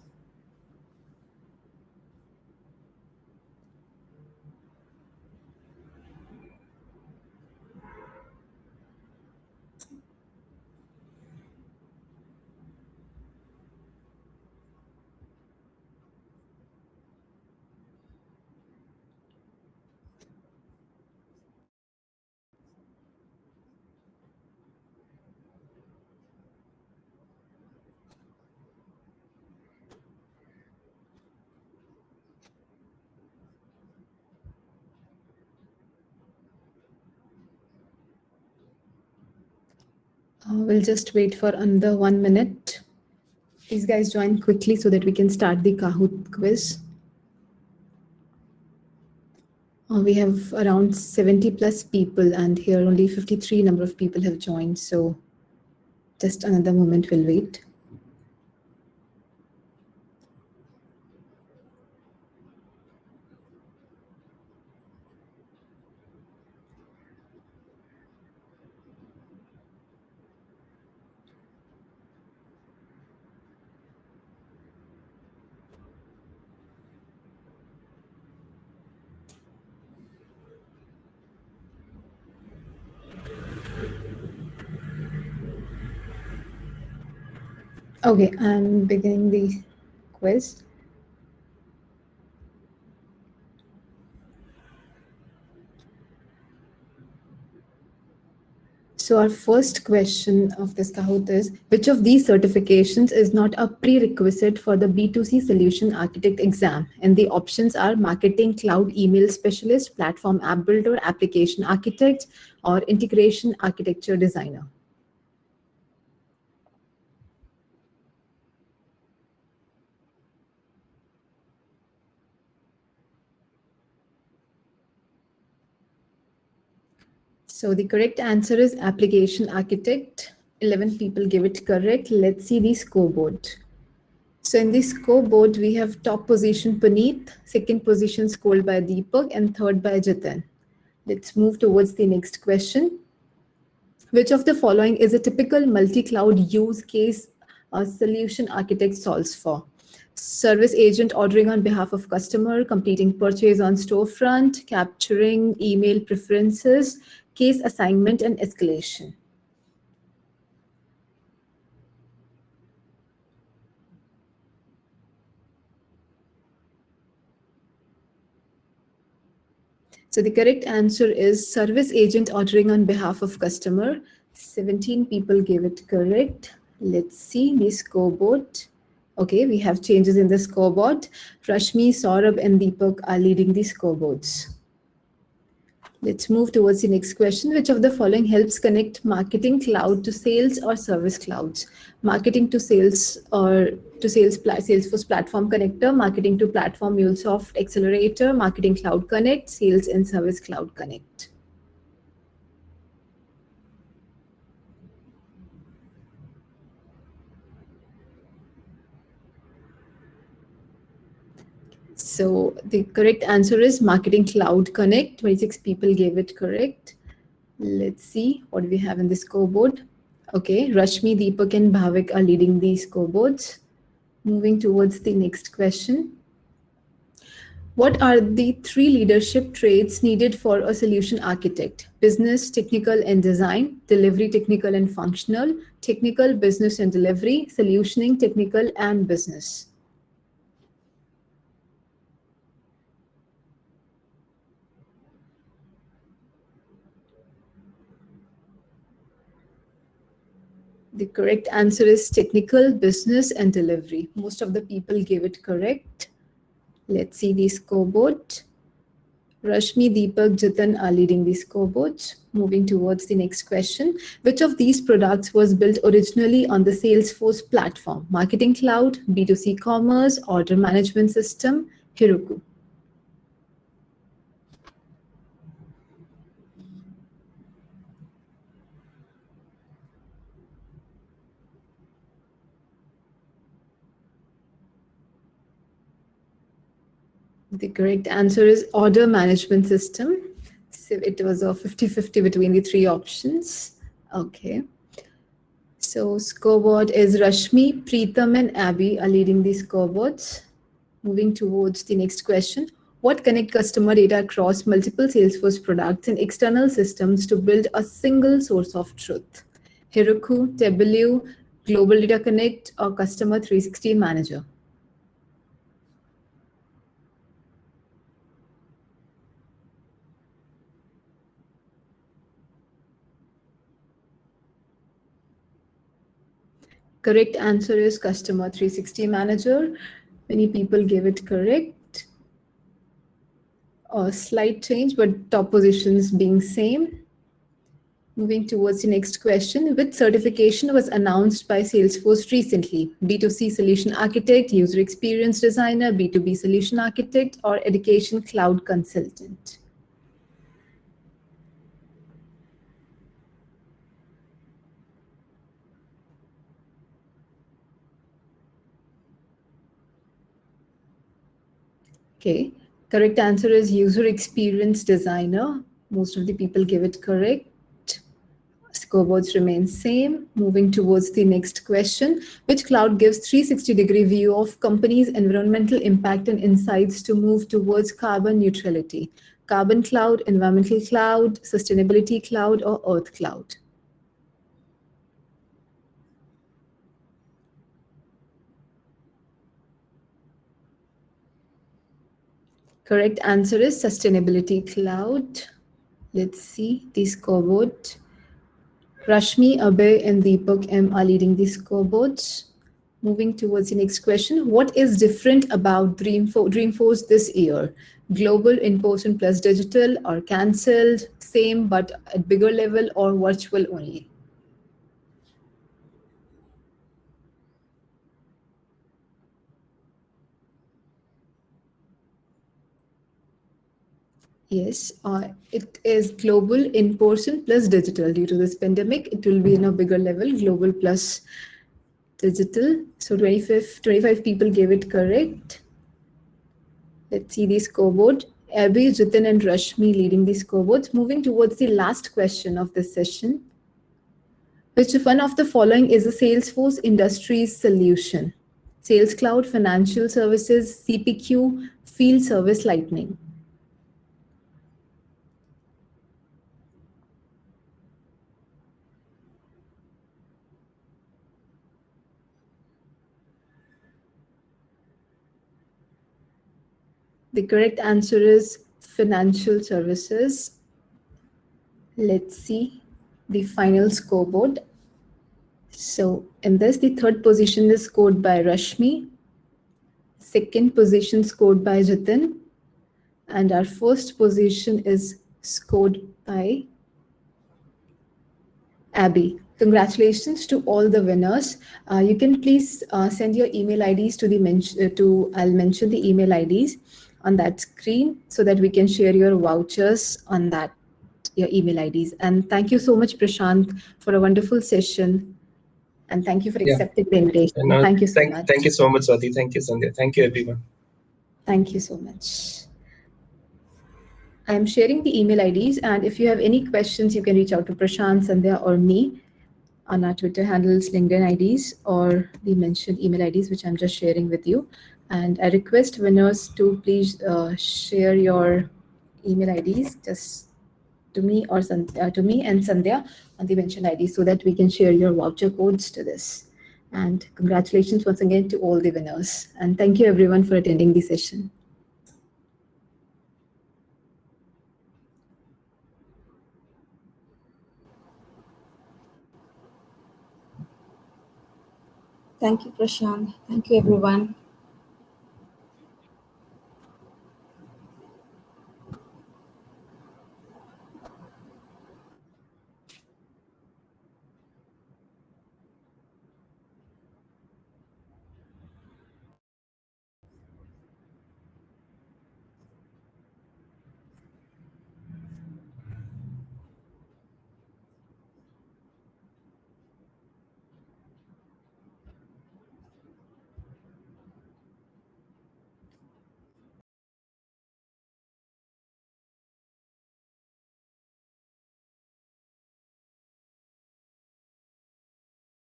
We'll just wait for another 1 minute. Please guys join quickly so that we can start the Kahoot quiz. We have around 70 plus people and here only 53 number of people have joined. So just another moment, we'll wait. Okay, I'm beginning the quiz. So our first question of this Kahoot is, which of these certifications is not a prerequisite for the B2C Solution Architect exam? And the options are Marketing Cloud Email Specialist, Platform App Builder, Application Architect, or Integration Architecture Designer. So the correct answer is Application Architect. 11 people give it correct. Let's see the scoreboard. So in the scoreboard, we have top position Puneet, second position scored by Deepak, and third by Jitin. Let's move towards the next question. Which of the following is a typical multi-cloud use case a solution architect solves for? Service agent ordering on behalf of customer, completing purchase on storefront, capturing email preferences, case assignment and escalation. So the correct answer is service agent ordering on behalf of customer. 17 people gave it correct. Let's see the scoreboard. Okay, we have changes in the scoreboard. Rashmi, Saurabh, and Deepak are leading the scoreboards. Let's move towards the next question. Which of the following helps connect marketing cloud to sales or service clouds? Marketing to sales or to Salesforce platform connector, marketing to platform MuleSoft accelerator, marketing cloud connect, sales and service cloud connect. So the correct answer is Marketing Cloud Connect. 26 people gave it correct. Let's see what we have in the scoreboard. Okay, Rashmi, Deepak, and Bhavik are leading these scoreboards. Moving towards the next question. What are the 3 leadership traits needed for a solution architect? Business, technical, and design, delivery, technical, and functional, technical, business, and delivery, solutioning, technical, and business. The correct answer is technical, business, and delivery. Most of the people gave it correct. Let's see the scoreboard. Rashmi, Deepak, Jitan are leading the scoreboards. Moving towards the next question. Which of these products was built originally on the Salesforce platform? Marketing Cloud, B2C Commerce, Order Management System, Heroku. The correct answer is Order Management System. So it was a 50-50 between the 3 options. Okay. So scoreboard is Rashmi, Preetham, and Abby are leading the scoreboards. Moving towards the next question. What connect customer data across multiple Salesforce products and external systems to build a single source of truth? Heroku, Tableau, Global Data Connect, or Customer 360 Manager? Correct answer is Customer 360 Manager. Many people gave it correct. A slight change, but top positions being same. Moving towards the next question. Which certification was announced by Salesforce recently? B2C Solution Architect, User Experience Designer, B2B Solution Architect, or Education Cloud Consultant? Okay, correct answer is User Experience Designer. Most of the people give it correct. Scoreboards remain same. Moving towards the next question. Which cloud gives 360-degree view of company's environmental impact and insights to move towards carbon neutrality? Carbon Cloud, Environmental Cloud, Sustainability Cloud, or Earth Cloud? Correct answer is Sustainability Cloud. Let's see the scoreboard. Rashmi, Abhay, and Deepak M are leading the scoreboards. Moving towards the next question. What is different about Dreamforce this year? Global, in-person plus digital, or cancelled, same but at bigger level, or virtual only? Yes, it is global, in-person plus digital. Due to this pandemic, it will be in a bigger level, global plus digital. So 25 people gave it correct. Let's see the scoreboard. Abhi, Jitin, and Rashmi leading the scoreboards. Moving towards the last question of this session. Which one of the following is a Salesforce Industries solution? Sales Cloud, Financial Services, CPQ, Field Service Lightning. The correct answer is Financial Services. Let's see the final scoreboard. So in this, the third position is scored by Rashmi, second position scored by Jitin, and our first position is scored by Abby. Congratulations to all the winners. You can please send your email IDs to I'll mention the email IDs on that screen so that we can share your vouchers on your email IDs. And thank you so much, Prashant, for a wonderful session. And thank you for accepting the invitation. Thank you so much. Thank you so much, Swati. Thank you, Sandhya. Thank you, everyone. Thank you so much. I'm sharing the email IDs, and if you have any questions, you can reach out to Prashant, Sandhya, or me on our Twitter handles, LinkedIn IDs, or the mentioned email IDs, which I'm just sharing with you. And I request winners to please share your email IDs just to me or to me and Sandhya on the mentioned IDs so that we can share your voucher codes to this. And congratulations once again to all the winners. And thank you everyone for attending the session. Thank you, Prashant. Thank you, everyone.